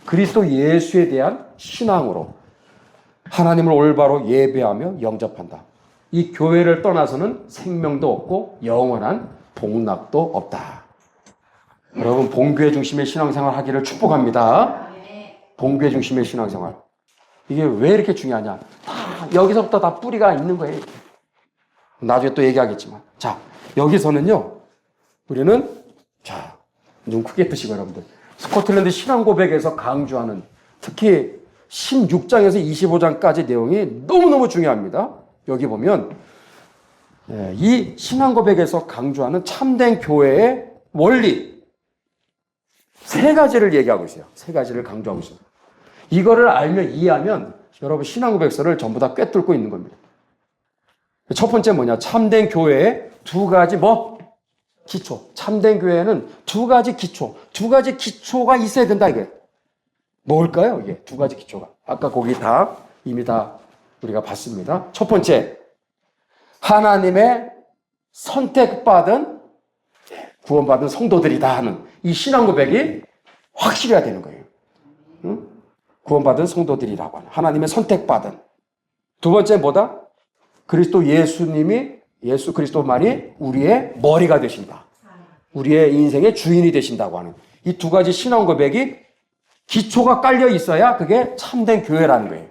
그리스도 예수에 대한 신앙으로 하나님을 올바로 예배하며 영접한다. 이 교회를 떠나서는 생명도 없고 영원한 복락도 없다. 여러분, 본교회 중심의 신앙생활 하기를 축복합니다. 본교회 중심의 신앙생활. 이게 왜 이렇게 중요하냐? 다 여기서부터 다 뿌리가 있는 거예요. 나중에 또 얘기하겠지만. 자, 여기서는요. 우리는 자, 눈 크게 뜨시고 여러분들. 스코틀랜드 신앙 고백에서 강조하는 특히 16장에서 25장까지 내용이 너무너무 중요합니다. 여기 보면 이 신앙 고백에서 강조하는 참된 교회의 원리 세 가지를 얘기하고 있어요. 세 가지를 강조하고 있어요. 이거를 알면 이해하면 여러분 신앙 고백서를 전부 다 꿰뚫고 있는 겁니다. 첫 번째 뭐냐? 참된 교회의 두 가지 기초. 참된 교회는 두 가지 기초가 있어야 된다 이게. 뭘까요? 이게 두 가지 기초가. 아까 거기 이미 우리가 봤습니다. 첫 번째, 하나님의 선택받은 구원받은 성도들이다 하는 이 신앙 고백이 확실해야 되는 거예요. 응? 구원받은 성도들이라고 하는 하나님의 선택받은. 두 번째 뭐다? 예수 그리스도만이 우리의 머리가 되신다. 우리의 인생의 주인이 되신다고 하는 이 두 가지 신앙 고백이 기초가 깔려 있어야 그게 참된 교회라는 거예요.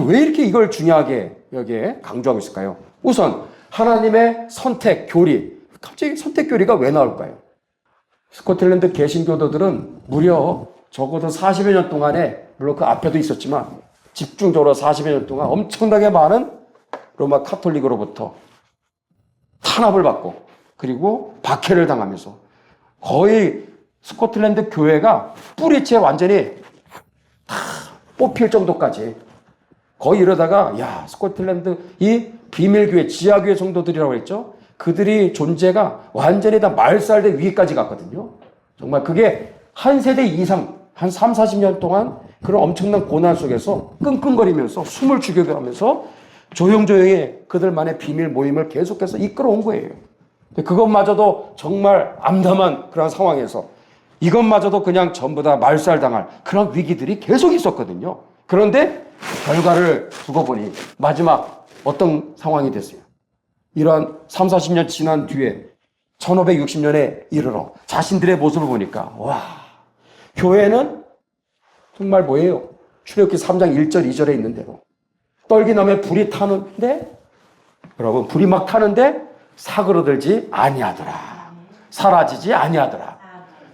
왜 이렇게 이걸 중요하게 여기에 강조하고 있을까요? 우선 하나님의 선택 교리. 갑자기 선택 교리가 왜 나올까요? 스코틀랜드 개신교도들은 무려 적어도 40여 년 동안에, 물론 그 앞에도 있었지만 집중적으로 40여 년 동안 엄청나게 많은 로마 카톨릭으로부터 탄압을 받고 그리고 박해를 당하면서 거의 스코틀랜드 교회가 뿌리채 완전히 다 뽑힐 정도까지 거의 이러다가 스코틀랜드 이 비밀교회, 지하교회 성도들이라고 했죠. 그들이 존재가 완전히 다 말살될 위기까지 갔거든요. 정말 그게 한 세대 이상, 한 3, 40년 동안 그런 엄청난 고난 속에서 끙끙거리면서 숨을 죽여가면서 조용조용히 그들만의 비밀 모임을 계속해서 이끌어온 거예요. 그것마저도 정말 암담한 그런 상황에서 이것마저도 그냥 전부 다 말살당할 그런 위기들이 계속 있었거든요. 그런데 결과를 두고 보니 마지막 어떤 상황이 됐어요. 이러한 3, 40년 지난 뒤에 1560년에 이르러 자신들의 모습을 보니까 교회는 정말 뭐예요? 출애굽기 3장 1절 2절에 있는 대로 떨기나무에 불이 타는데 여러분 불이 막 타는데 사그러들지 아니하더라. 사라지지 아니하더라.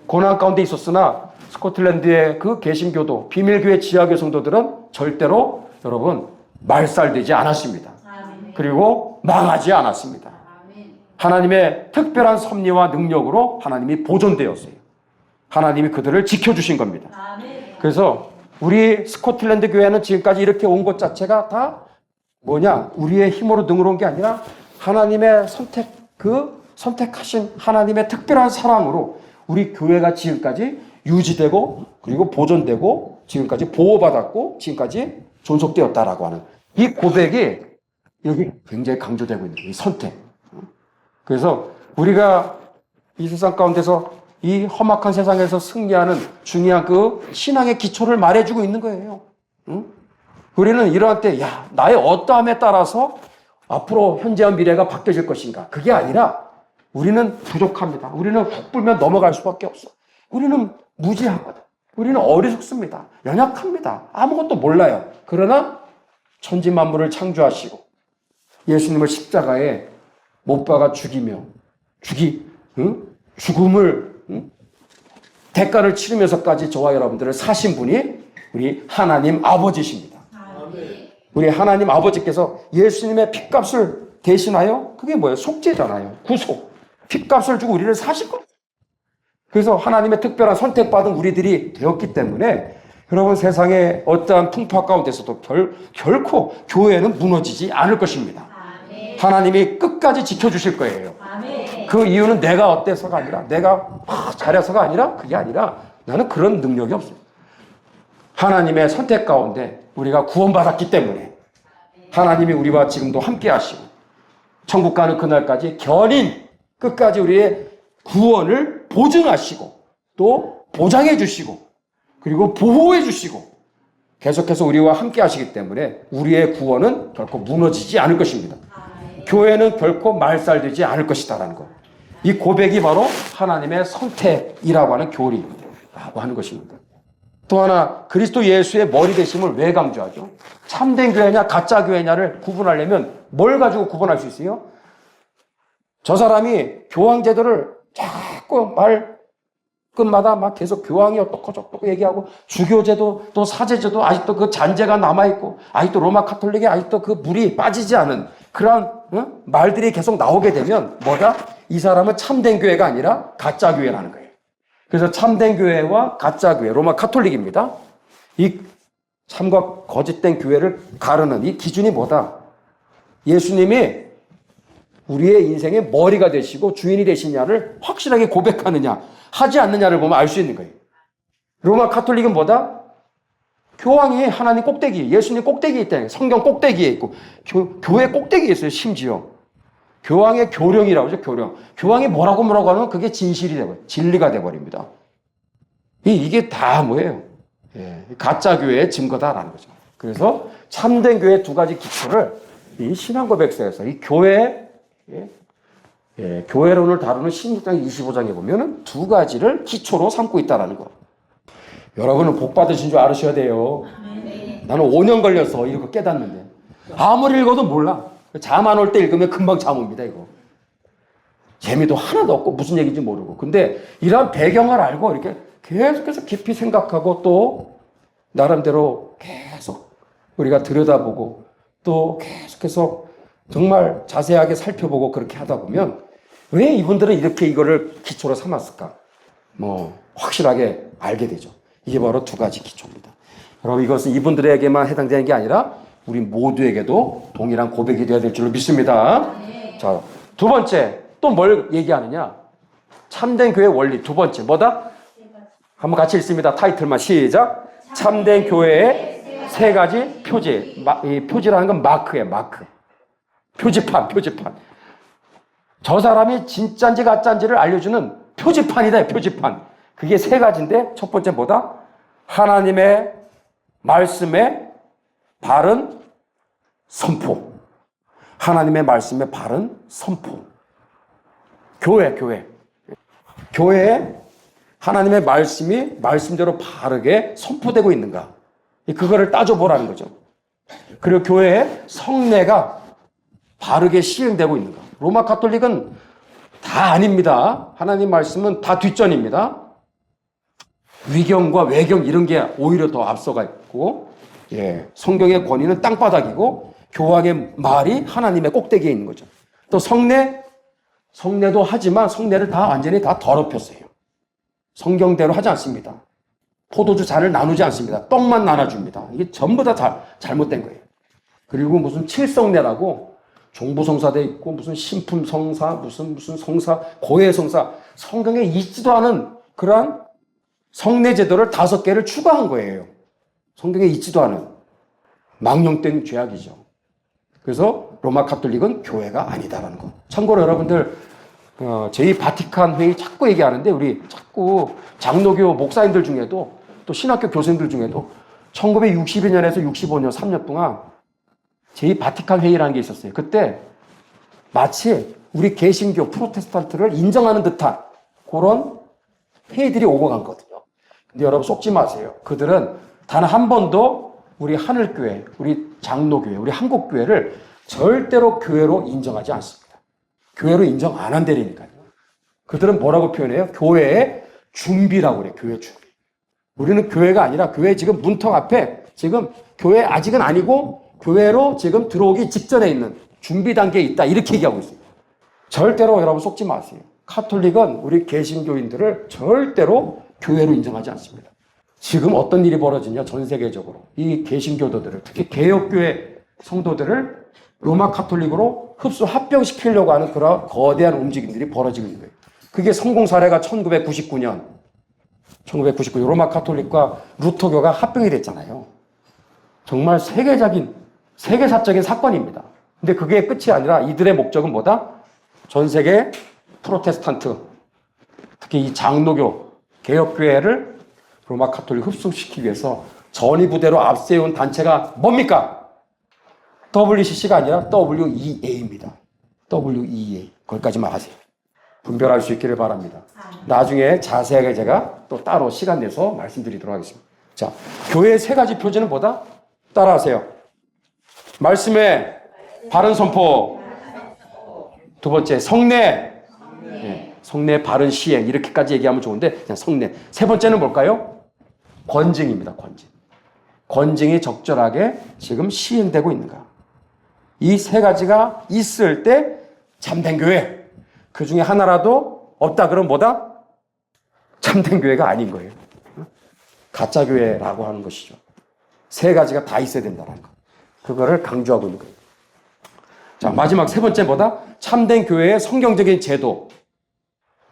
고난 가운데 있었으나 스코틀랜드의 그 개신교도 비밀교회 지하교회 성도들은 절대로 여러분 말살되지 않았습니다. 그리고 망하지 않았습니다. 하나님의 특별한 섭리와 능력으로 하나님이 보존되었어요. 하나님이 그들을 지켜주신 겁니다. 그래서 우리 스코틀랜드 교회는 지금까지 이렇게 온 것 자체가 다 우리의 힘으로 능으로 온 게 아니라 하나님의 선택하신 하나님의 특별한 사랑으로 우리 교회가 지금까지 유지되고 그리고 보존되고 지금까지 보호받았고 지금까지 존속되었다라고 하는 이 고백이 여기 굉장히 강조되고 있는 거예요. 이 선택. 그래서 우리가 이 세상 가운데서 이 험악한 세상에서 승리하는 중요한 그 신앙의 기초를 말해주고 있는 거예요. 우리는 이러한 때 나의 어떠함에 따라서 앞으로 현재와 미래가 바뀌어질 것인가. 그게 아니라 우리는 부족합니다. 우리는 훅 불면 넘어갈 수밖에 없어. 우리는 무지하거든. 우리는 어리석습니다. 연약합니다. 아무것도 몰라요. 그러나 천지 만물을 창조하시고 예수님을 십자가에 못 박아 죽음을 대가를 치르면서까지 저와 여러분들을 사신 분이 우리 하나님 아버지십니다. 우리 하나님 아버지께서 예수님의 핏값을 대신하여, 그게 뭐예요? 속죄잖아요. 구속. 핏값을 주고 우리를 사실 겁니다. 그래서 하나님의 특별한 선택받은 우리들이 되었기 때문에 여러분, 세상의 어떠한 풍파 가운데서도 결코 교회는 무너지지 않을 것입니다. 하나님이 끝까지 지켜주실 거예요. 그 이유는 내가 어때서가 아니라, 내가 잘해서가 아니라, 그게 아니라 나는 그런 능력이 없습니다. 하나님의 선택 가운데 우리가 구원받았기 때문에 하나님이 우리와 지금도 함께 하시고 천국 가는 그날까지 견인 끝까지 우리의 구원을 보증하시고 또 보장해 주시고 그리고 보호해 주시고 계속해서 우리와 함께 하시기 때문에 우리의 구원은 결코 무너지지 않을 것입니다. 교회는 결코 말살되지 않을 것이다라는 것. 이 고백이 바로 하나님의 선택이라고 하는 교리라고 하는 것입니다. 또 하나, 그리스도 예수의 머리 되심을 왜 강조하죠? 참된 교회냐 가짜 교회냐를 구분하려면 뭘 가지고 구분할 수 있어요? 저 사람이 교황 제도를 자꾸 끝마다 막 계속 교황이 어떻고 저떻고 얘기하고, 주교제도 또 사제제도 아직도 그 잔재가 남아있고, 아직도 로마 카톨릭에 아직도 그 물이 빠지지 않은 그런 말들이 계속 나오게 되면 뭐다? 이 사람은 참된 교회가 아니라 가짜 교회라는 거예요. 그래서 참된 교회와 가짜 교회, 로마 카톨릭입니다. 이 참과 거짓된 교회를 가르는 이 기준이 뭐다? 예수님이 우리의 인생의 머리가 되시고 주인이 되시냐를 확실하게 고백하느냐 하지 않느냐를 보면 알 수 있는 거예요. 로마 카톨릭은 뭐다? 교황이 하나님 꼭대기, 예수님 꼭대기에 있다는 거예요. 성경 꼭대기에 있고 교회 꼭대기에 있어요. 심지어 교황의 교령이라고 하죠. 교황이 뭐라고 하면 그게 진실이 되고 진리가 돼버립니다. 이게 다 뭐예요? 가짜 교회의 증거다라는 거죠. 그래서 참된 교회의 두 가지 기초를 이 신앙고백서에서 이 교회론을 다루는 16장 25장에 보면 두 가지를 기초로 삼고 있다는 거. 여러분은 복 받으신 줄 알으셔야 돼요. 나는 5년 걸려서 이렇게 깨닫는데 아무리 읽어도 몰라. 잠 안 올 때 읽으면 금방 잠 옵니다. 이거 재미도 하나도 없고 무슨 얘기인지 모르고. 근데 이런 배경을 알고 이렇게 계속해서 깊이 생각하고 또 나름대로 계속 우리가 들여다보고 또 계속해서 정말 자세하게 살펴보고 그렇게 하다 보면 왜 이분들은 이렇게 이거를 기초로 삼았을까? 확실하게 알게 되죠. 이게 바로 두 가지 기초입니다. 여러분, 이것은 이분들에게만 해당되는 게 아니라 우리 모두에게도 동일한 고백이 되어야 될 줄로 믿습니다. 자, 두 번째, 또 뭘 얘기하느냐? 참된 교회의 원리. 두 번째, 뭐다? 한번 같이 읽습니다. 타이틀만 시작. 참된 교회의 세 가지 표지. 이 표지라는 건 마크예요, 마크. 표지판. 저 사람이 진짜인지 가짜인지를 알려주는 표지판이다, 표지판. 그게 세 가지인데, 첫 번째 뭐다? 하나님의 말씀의 바른 선포. 하나님의 말씀의 바른 선포. 교회에 하나님의 말씀이 말씀대로 바르게 선포되고 있는가. 그거를 따져보라는 거죠. 그리고 교회의 성례가 바르게 시행되고 있는가. 로마 가톨릭은 다 아닙니다. 하나님 말씀은 다 뒷전입니다. 위경과 외경 이런 게 오히려 더 앞서가 있고, 성경의 권위는 땅바닥이고 교황의 말이 하나님의 꼭대기에 있는 거죠. 또 성례도 하지만 성례를 완전히 다 더럽혔어요. 성경대로 하지 않습니다. 포도주 잔을 나누지 않습니다. 떡만 나눠줍니다. 이게 전부 다 잘못된 거예요. 그리고 무슨 칠성례라고 종부성사돼 있고 무슨 신품성사, 무슨 성사, 고해성사, 성경에 있지도 않은 그러한 성례 제도를 5개를 추가한 거예요. 성경에 있지도 않은 망령된 죄악이죠. 그래서 로마 가톨릭은 교회가 아니다라는 거. 참고로 여러분들 제2바티칸 회의 자꾸 얘기하는데 우리 자꾸 장로교 목사님들 중에도 또 신학교 교수님들 중에도 1962년에서 65년 3년 동안 제2바티칸 회의라는 게 있었어요. 그때 마치 우리 개신교 프로테스탄트를 인정하는 듯한 그런 회의들이 오고 간 거거든요. 근데 여러분 속지 마세요. 그들은 단 한 번도 우리 하늘교회, 우리 장로교회, 우리 한국교회를 절대로 교회로 인정하지 않습니다. 교회로 인정 안 한다니까요. 그들은 뭐라고 표현해요? 교회의 준비라고 그래, 교회 준비. 우리는 교회가 아니라 교회 지금 문턱 앞에 지금 교회 아직은 아니고 교회로 지금 들어오기 직전에 있는 준비 단계에 있다. 이렇게 얘기하고 있어요. 절대로 여러분 속지 마세요. 카톨릭은 우리 개신교인들을 절대로 교회로 인정하지 않습니다. 지금 어떤 일이 벌어지냐, 전 세계적으로. 이 개신교도들을, 특히 개혁교회 성도들을 로마 카톨릭으로 합병시키려고 하는 그런 거대한 움직임들이 벌어지고 있는 거예요. 그게 성공 사례가 1999년 로마 카톨릭과 루터교가 합병이 됐잖아요. 정말 세계사적인 사건입니다. 근데 그게 끝이 아니라 이들의 목적은 뭐다? 전 세계 프로테스탄트, 특히 이 장로교, 개혁교회를 로마 카톨릭 흡수시키기 위해서 전위부대로 앞세운 단체가 뭡니까? WCC가 아니라 WEA입니다. WEA. 거기까지만 하세요. 분별할 수 있기를 바랍니다. 나중에 자세하게 제가 또 따로 시간 내서 말씀드리도록 하겠습니다. 자, 교회의 세 가지 표지는 뭐다? 따라하세요. 말씀의 바른 선포. 두 번째, 성례. 네, 성례 바른 시행. 이렇게까지 얘기하면 좋은데 그냥 성례. 세 번째는 뭘까요? 권징입니다. 권징. 권징이 적절하게 지금 시행되고 있는가. 이 세 가지가 있을 때 참된 교회. 그 중에 하나라도 없다 그러면 뭐다? 참된 교회가 아닌 거예요. 가짜 교회라고 하는 것이죠. 세 가지가 다 있어야 된다는 거. 그거를 강조하고 있는 거예요. 자, 마지막 세 번째 뭐다? 참된 교회의 성경적인 제도.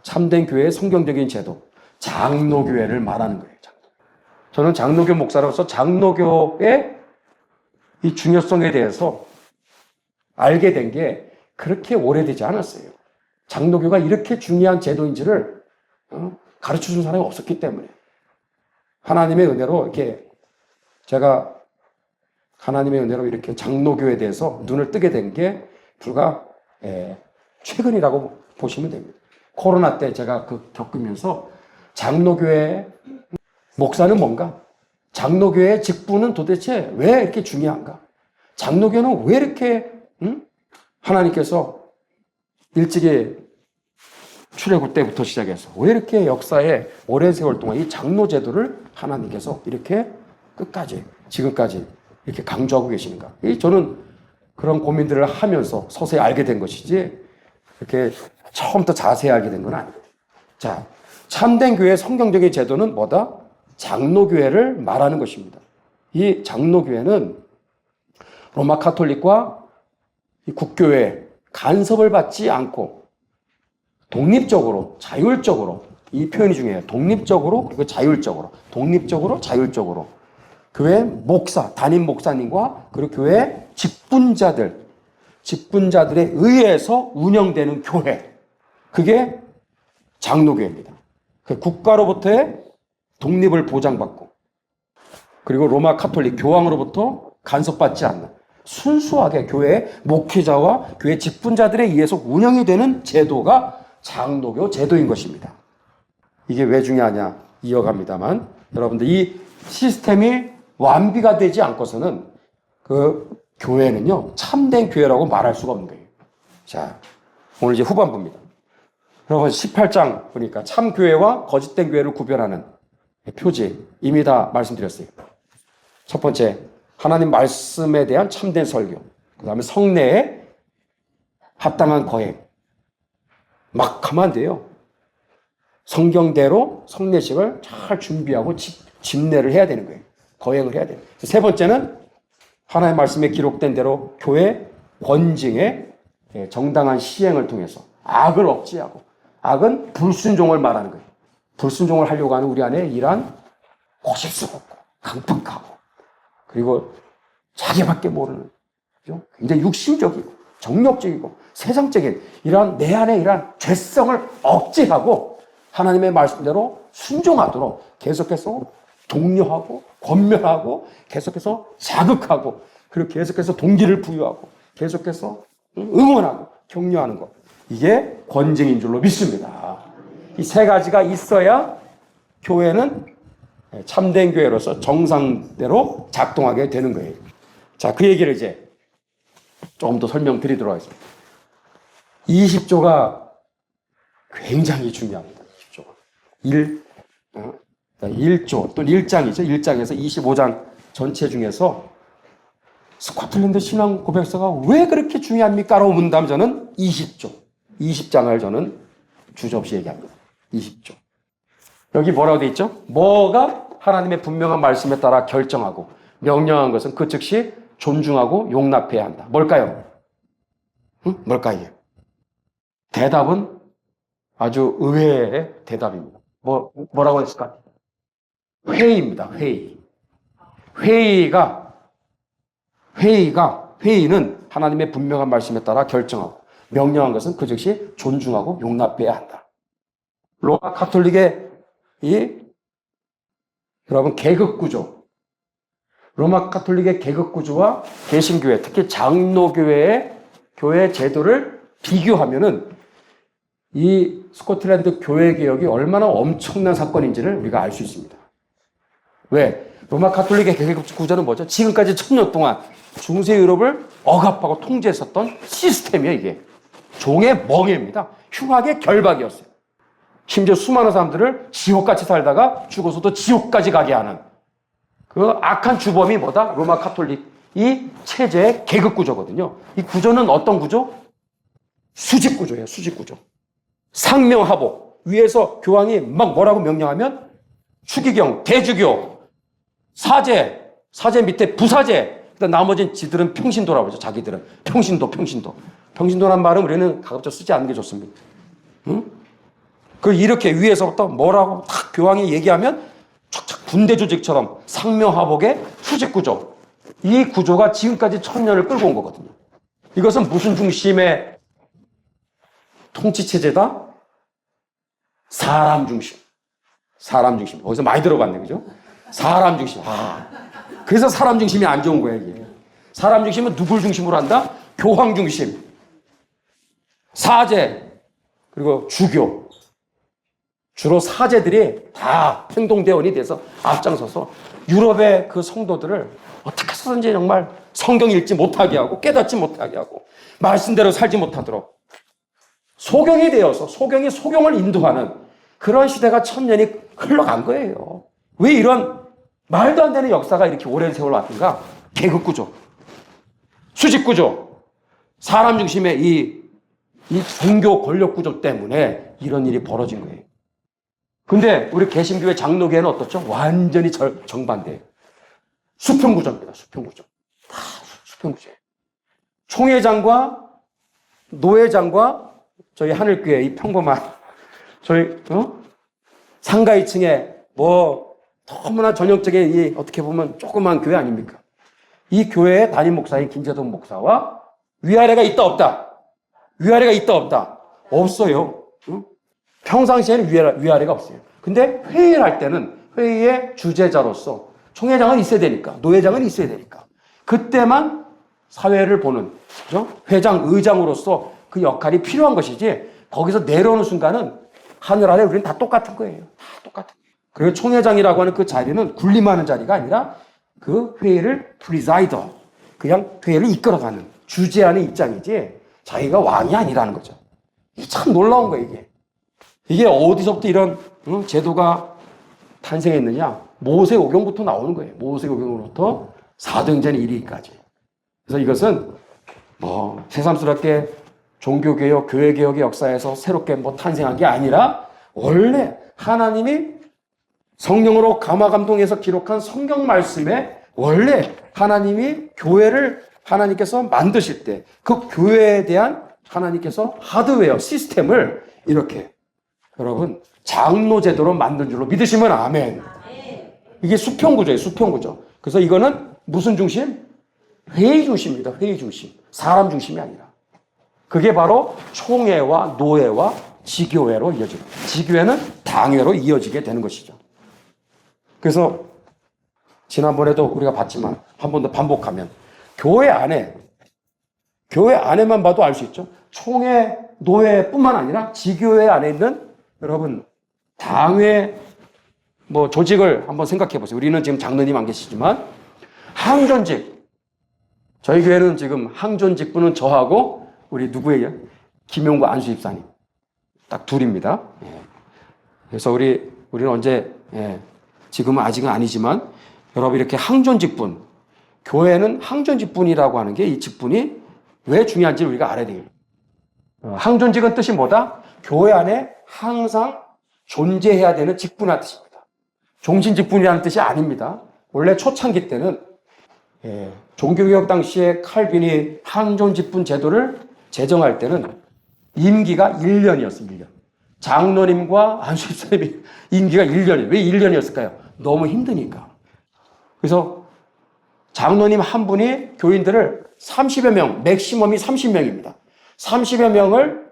참된 교회의 성경적인 제도. 장로교회를 말하는 거예요. 저는 장로교 목사로서 장로교의 이 중요성에 대해서 알게 된 게 그렇게 오래되지 않았어요. 장로교가 이렇게 중요한 제도인지를 가르쳐 준 사람이 없었기 때문에. 하나님의 은혜로 이렇게 제가 하나님의 은혜로 이렇게 장로교에 대해서 눈을 뜨게 된 게 불과 최근이라고 보시면 됩니다. 코로나 때 제가 겪으면서 장로교회 목사는 뭔가? 장로교회의 직분은 도대체 왜 이렇게 중요한가? 장로교는 왜 이렇게 하나님께서 일찍이 출애굽 때부터 시작해서 왜 이렇게 역사에 오랜 세월 동안 이 장로 제도를 하나님께서 이렇게 끝까지 지금까지 이렇게 강조하고 계시는가? 저는 그런 고민들을 하면서 서서히 알게 된 것이지 이렇게 처음부터 자세히 알게 된 건 아닙니다. 자, 참된 교회의 성경적인 제도는 뭐다? 장로교회를 말하는 것입니다. 이 장로교회는 로마 카톨릭과 이 국교회 간섭을 받지 않고 독립적으로, 자율적으로, 이 표현이 중요해요. 독립적으로, 그리고 자율적으로. 독립적으로, 자율적으로. 교회 목사, 담임 목사님과 그리고 교회 직분자들에 의해서 운영되는 교회. 그게 장로교회입니다. 국가로부터의 독립을 보장받고, 그리고 로마 카톨릭 교황으로부터 간섭받지 않는 순수하게 교회 목회자와 교회 직분자들에 의해서 운영이 되는 제도가 장로교 제도인 것입니다. 이게 왜 중요하냐 이어갑니다만, 여러분들 이 시스템이 완비가 되지 않고서는 그 교회는요 참된 교회라고 말할 수가 없는 거예요. 자, 오늘 이제 후반부입니다. 여러분 18장 보니까 참교회와 거짓된 교회를 구별하는 표지 이미 다 말씀드렸어요. 첫 번째, 하나님 말씀에 대한 참된 설교. 그 다음에 성례에 합당한 거행. 막 하면 안 돼요. 성경대로 성례식을 잘 준비하고 집례를 해야 되는 거예요. 거행을 해야 돼요. 세 번째는 하나님의 말씀에 기록된 대로 교회 권징의 정당한 시행을 통해서 악을 억제하고, 악은 불순종을 말하는 거예요. 불순종을 하려고 하는 우리 안에 이러한 고집스럽고 강팍하고 그리고 자기밖에 모르는 굉장히 육신적이고 정력적이고 세상적인 이러한 내 안에 이러한 죄성을 억제하고 하나님의 말씀대로 순종하도록 계속해서 독려하고 권면하고 계속해서 자극하고 그리고 계속해서 동기를 부여하고 계속해서 응원하고 격려하는 것. 이게 권징인 줄로 믿습니다. 이 세 가지가 있어야 교회는 참된 교회로서 정상대로 작동하게 되는 거예요. 자, 그 얘기를 이제 조금 더 설명드리도록 하겠습니다. 20조가 굉장히 중요합니다. 20조가. 1조 또 1장이죠. 1장에서 25장 전체 중에서 스코틀랜드 신앙 고백서가 왜 그렇게 중요합니까? 라고 문다면 저는 20조, 20장을 저는 주저없이 얘기합니다. 20조. 여기 뭐라고 돼 있죠? 뭐가 하나님의 분명한 말씀에 따라 결정하고 명령한 것은 그 즉시 존중하고 용납해야 한다. 뭘까요? 뭘까요? 대답은 아주 의외의 대답입니다. 뭐라고 했을까? 회의입니다. 회의는 하나님의 분명한 말씀에 따라 결정하고 명령한 것은 그 즉시 존중하고 용납해야 한다. 로마 가톨릭의 여러분 계급구조, 로마 가톨릭의 계급구조와 개신교회, 특히 장로교회의 교회 제도를 비교하면은 이 스코틀랜드 교회 개혁이 얼마나 엄청난 사건인지를 우리가 알 수 있습니다. 왜? 로마 가톨릭의 계급구조는 뭐죠? 지금까지 1000년 동안 중세 유럽을 억압하고 통제했었던 시스템이에요, 이게. 종의 멍해입니다. 흉악의 결박이었어요. 심지어 수많은 사람들을 지옥같이 살다가 죽어서도 지옥까지 가게 하는 그 악한 주범이 뭐다? 로마 가톨릭 이 체제의 계급구조거든요. 이 구조는 어떤 구조? 수직구조예요, 수직구조. 상명하복. 위에서 교황이 막 뭐라고 명령하면 추기경, 대주교, 사제 밑에 부사제, 그다음 나머지는 지들은 평신도라고 하죠. 자기들은 평신도란 말은 우리는 가급적 쓰지 않는 게 좋습니다. 응? 그 이렇게 위에서부터 뭐라고 탁 교황이 얘기하면 촥촥 군대 조직처럼 상명하복의 수직구조. 이 구조가 지금까지 1000년을 끌고 온 거거든요. 이것은 무슨 중심의 통치체제다? 사람 중심. 거기서 많이 들어봤네, 그죠? 사람 중심. 그래서 사람 중심이 안 좋은 거예요, 이게. 사람 중심은 누굴 중심으로 한다? 교황 중심. 사제. 그리고 주교. 주로 사제들이 다 행동대원이 돼서 앞장서서 유럽의 그 성도들을 어떻게 해서든지 정말 성경 읽지 못하게 하고 깨닫지 못하게 하고 말씀대로 살지 못하도록 소경이 되어서 소경을 인도하는 그런 시대가 1000년이 흘러간 거예요. 왜 이런 말도 안 되는 역사가 이렇게 오랜 세월 왔는가? 계급구조, 수직구조, 사람 중심의 이 종교 권력구조 때문에 이런 일이 벌어진 거예요. 근데 우리 개신교회 장로교회는 어떻죠? 완전히 정반대예요. 수평구조입니다. 수평구조. 다 수평구조예요. 총회장과 노회장과 저희 하늘교회 이 평범한 저희 상가 2층에 너무나 전형적인 이 어떻게 보면 조그만 교회 아닙니까? 이 교회의 담임 목사인 김재동 목사와 위아래가 있다 없다? 위아래가 있다 없다? 없어요. 평상시에는 위아래가 없어요. 근데 회의를 할 때는 회의의 주재자로서 총회장은 있어야 되니까, 노회장은 있어야 되니까. 그때만 사회를 보는, 그죠? 회장, 의장으로서 그 역할이 필요한 것이지, 거기서 내려오는 순간은 하늘 아래 우리는 다 똑같은 거예요. 다 똑같은 거예요. 그리고 총회장이라고 하는 그 자리는 군림하는 자리가 아니라 그 회의를 프리자이더, 그냥 회의를 이끌어가는, 주재하는 입장이지, 자기가 왕이 아니라는 거죠. 이게 참 놀라운 거예요, 이게. 이게 어디서부터 이런 제도가 탄생했느냐? 모세오경부터 나오는 거예요. 모세오경으로부터 사도행전 1위까지. 그래서 이것은 새삼스럽게 종교개혁, 교회개혁의 역사에서 새롭게 탄생한 게 아니라 원래 하나님이 성령으로 감화감동해서 기록한 성경 말씀에 원래 하나님이 교회를 하나님께서 만드실 때 그 교회에 대한 하나님께서 하드웨어, 시스템을 이렇게 여러분 장로 제도로 만든 줄로 믿으시면 아멘. 이게 수평구조예요. 수평구조. 그래서 이거는 무슨 중심? 회의 중심입니다. 회의 중심. 사람 중심이 아니라. 그게 바로 총회와 노회와 지교회로 이어집니다. 지교회는 당회로 이어지게 되는 것이죠. 그래서 지난번에도 우리가 봤지만 한 번 더 반복하면 교회 안에만 봐도 알 수 있죠. 총회, 노회뿐만 아니라 지교회 안에 있는 여러분 당회 조직을 한번 생각해 보세요. 우리는 지금 장로님 안 계시지만 항존직, 저희 교회는 지금 항존직분은 저하고 우리 누구예요? 김용구 안수집사님 딱 둘입니다. 그래서 우리 우리는 언제, 지금은 아직은 아니지만 여러분 이렇게 항존 직분, 교회는 항존 직분이라고 하는 게 이 직분이 왜 중요한지 우리가 알아야 돼요. 항존직은 뜻이 뭐다? 교회 안에 항상 존재해야 되는 직분이라는 뜻입니다. 종신 직분이라는 뜻이 아닙니다. 원래 초창기 때는 종교개혁 당시에 칼빈이 항존 직분 제도를 제정할 때는 임기가 1년이었습니다. 1년. 장로님과 안수집사님이 임기가 1년이에요. 왜 1년이었을까요? 너무 힘드니까. 그래서 장로님 한 분이 교인들을 30여 명, 맥시멈이 30명입니다. 30여 명을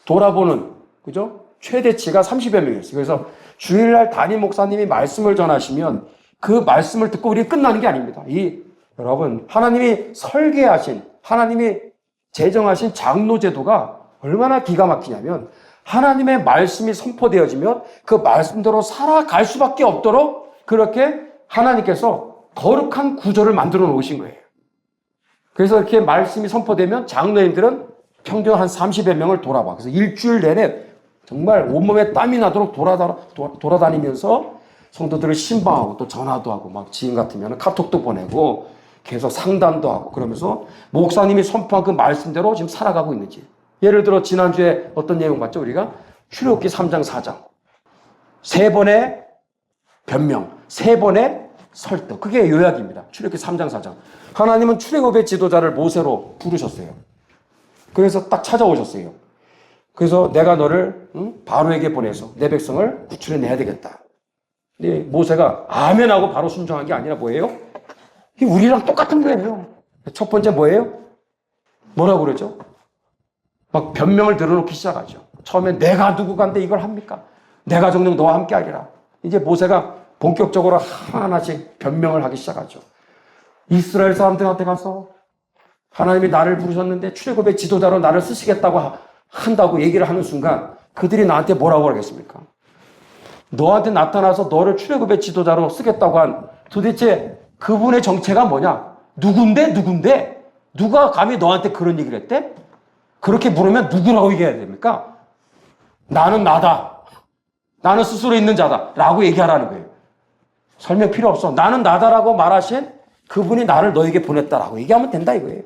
돌아보는, 그죠? 최대치가 30여 명이었어요. 그래서 주일날 담임 목사님이 말씀을 전하시면 그 말씀을 듣고 우리 끝나는 게 아닙니다. 여러분, 하나님이 설계하신, 하나님이 제정하신 장로제도가 얼마나 기가 막히냐면 하나님의 말씀이 선포되어지면 그 말씀대로 살아갈 수밖에 없도록 그렇게 하나님께서 거룩한 구조를 만들어 놓으신 거예요. 그래서 이렇게 말씀이 선포되면 장로님들은 평균 한 30여 명을 돌아봐. 그래서 일주일 내내 정말 온몸에 땀이 나도록 돌아다니면서 성도들을 신방하고 또 전화도 하고 막 지인 같으면 카톡도 보내고 계속 상담도 하고 그러면서 목사님이 선포한 그 말씀대로 지금 살아가고 있는지. 예를 들어 지난주에 어떤 내용 봤죠? 우리가 출애굽기 3장 4장. 3번의 변명, 3번의 설득. 그게 요약입니다. 출애굽기 3장 4장. 하나님은 출애굽의 지도자를 모세로 부르셨어요. 그래서 딱 찾아오셨어요. 그래서 내가 너를 바로에게 보내서 내 백성을 구출해내야 되겠다. 근데 모세가 아멘하고 바로 순종한 게 아니라 뭐예요? 우리랑 똑같은 거예요. 첫 번째 뭐예요? 뭐라고 그러죠? 막 변명을 들어놓기 시작하죠. 처음에 내가 누구간데 이걸 합니까? 내가 정녕 너와 함께 하리라. 이제 모세가 본격적으로 하나씩 변명을 하기 시작하죠. 이스라엘 사람들한테 가서 하나님이 나를 부르셨는데 출애굽의 지도자로 나를 쓰시겠다고 한다고 얘기를 하는 순간 그들이 나한테 뭐라고 하겠습니까? 너한테 나타나서 너를 출애굽의 지도자로 쓰겠다고 한 도대체 그분의 정체가 뭐냐? 누군데? 누가 감히 너한테 그런 얘기를 했대? 그렇게 물으면 누구라고 얘기해야 됩니까? 나는 나다. 나는 스스로 있는 자다. 라고 얘기하라는 거예요. 설명 필요 없어. 나는 나다라고 말하신 그분이 나를 너에게 보냈다라고 얘기하면 된다 이거예요.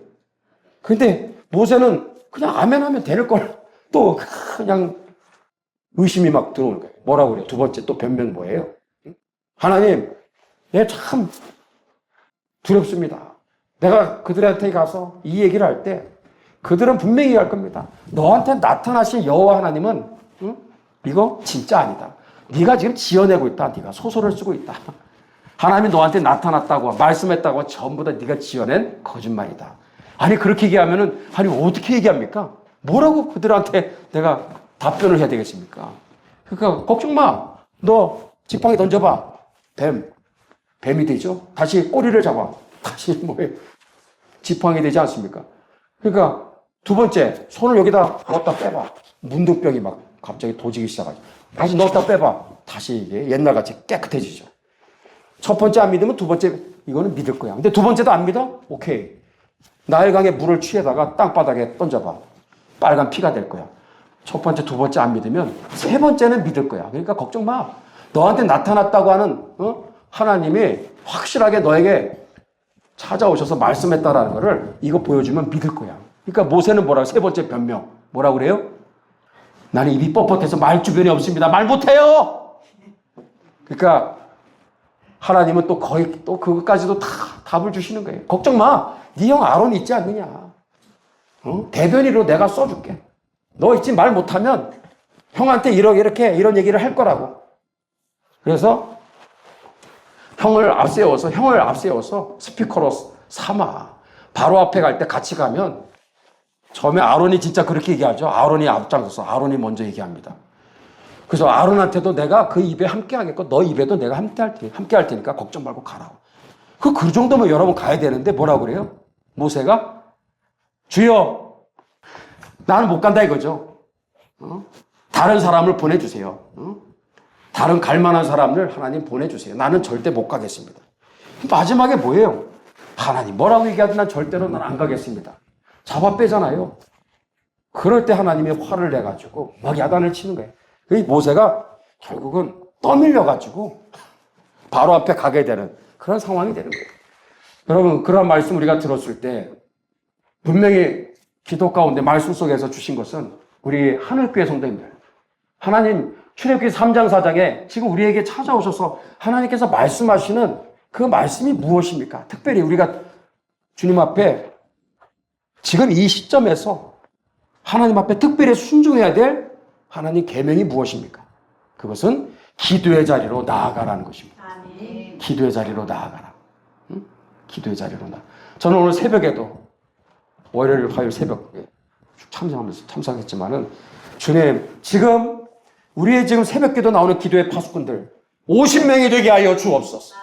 근데 모세는 그냥 아멘하면 되는 걸 또 그냥 의심이 막 들어오는 거예요. 뭐라고 그래요? 두 번째 또 변명 뭐예요? 하나님, 참 두렵습니다. 내가 그들한테 가서 이 얘기를 할 때 그들은 분명히 할 겁니다. 너한테 나타나신 여호와 하나님은 이거 진짜 아니다. 네가 지금 지어내고 있다. 네가 소설을 쓰고 있다. 하나님이 너한테 나타났다고 말씀했다고 전부 다 네가 지어낸 거짓말이다. 아니 그렇게 얘기하면은 아니 어떻게 얘기합니까? 뭐라고 그들한테 내가 답변을 해야 되겠습니까? 그러니까 걱정 마. 너 지팡이 던져봐. 뱀이 되죠. 다시 꼬리를 잡아. 다시 뭐예요? 지팡이 되지 않습니까? 그러니까 두 번째 손을 여기다 넣었다 빼봐. 문둥병이 막 갑자기 도지기 시작하죠. 다시 넣었다 빼봐. 다시 이게 옛날같이 깨끗해지죠. 첫 번째 안 믿으면 두 번째 이거는 믿을 거야. 근데 두 번째도 안 믿어? 오케이. 나일강에 물을 취해다가 땅바닥에 던져봐. 빨간 피가 될 거야. 첫 번째, 두 번째 안 믿으면 세 번째는 믿을 거야. 그러니까 걱정 마. 너한테 나타났다고 하는 하나님이 확실하게 너에게 찾아오셔서 말씀했다라는 거를 이거 보여주면 믿을 거야. 그러니까 모세는 뭐라고? 세 번째 변명. 뭐라고 그래요? 나는 입이 뻣뻣해서 말 주변이 없습니다. 말 못해요! 그러니까 하나님은 또 거의 또 그것까지도 다 답을 주시는 거예요. 걱정 마. 네 형 아론 있지 않느냐. 대변인으로 내가 써줄게. 너 있지 말 못하면 형한테 이런 얘기를 할 거라고. 그래서 형을 앞세워서 스피커로 삼아. 바로 앞에 갈 때 같이 가면 처음에 아론이 진짜 그렇게 얘기하죠. 아론이 앞장서서 아론이 먼저 얘기합니다. 그래서 아론한테도 내가 그 입에 함께 하겠고 너 입에도 내가 함께 할 테니까 걱정 말고 가라. 그 정도면 여러분 가야 되는데 뭐라고 그래요? 모세가 주여 나는 못 간다 이거죠. 다른 사람을 보내주세요. 다른 갈만한 사람을 하나님 보내주세요. 나는 절대 못 가겠습니다. 마지막에 뭐예요? 하나님 뭐라고 얘기하든 난 절대로 난 안 가겠습니다. 잡아 빼잖아요. 그럴 때 하나님이 화를 내가지고 막 야단을 치는 거예요. 이 모세가 결국은 떠밀려가지고 바로 앞에 가게 되는 그런 상황이 되는 거예요. 여러분, 그런 말씀 우리가 들었을 때 분명히 기도 가운데 말씀 속에서 주신 것은 우리 하늘교회 성도님들, 하나님 출애굽기 3장 4장에 지금 우리에게 찾아오셔서 하나님께서 말씀하시는 그 말씀이 무엇입니까? 특별히 우리가 주님 앞에 지금 이 시점에서 하나님 앞에 특별히 순종해야 될 하나님 계명이 무엇입니까? 그것은 기도의 자리로 나아가라는 것입니다. 아멘. 기도의 자리로 나아가라. 응? 기도의 자리로 나아가. 저는 오늘 새벽에도 월요일, 화요일 새벽에 참석했지만은 주님, 지금 우리의 지금 새벽기도 나오는 기도의 파수꾼들 50명이 되게 하여 주옵소서.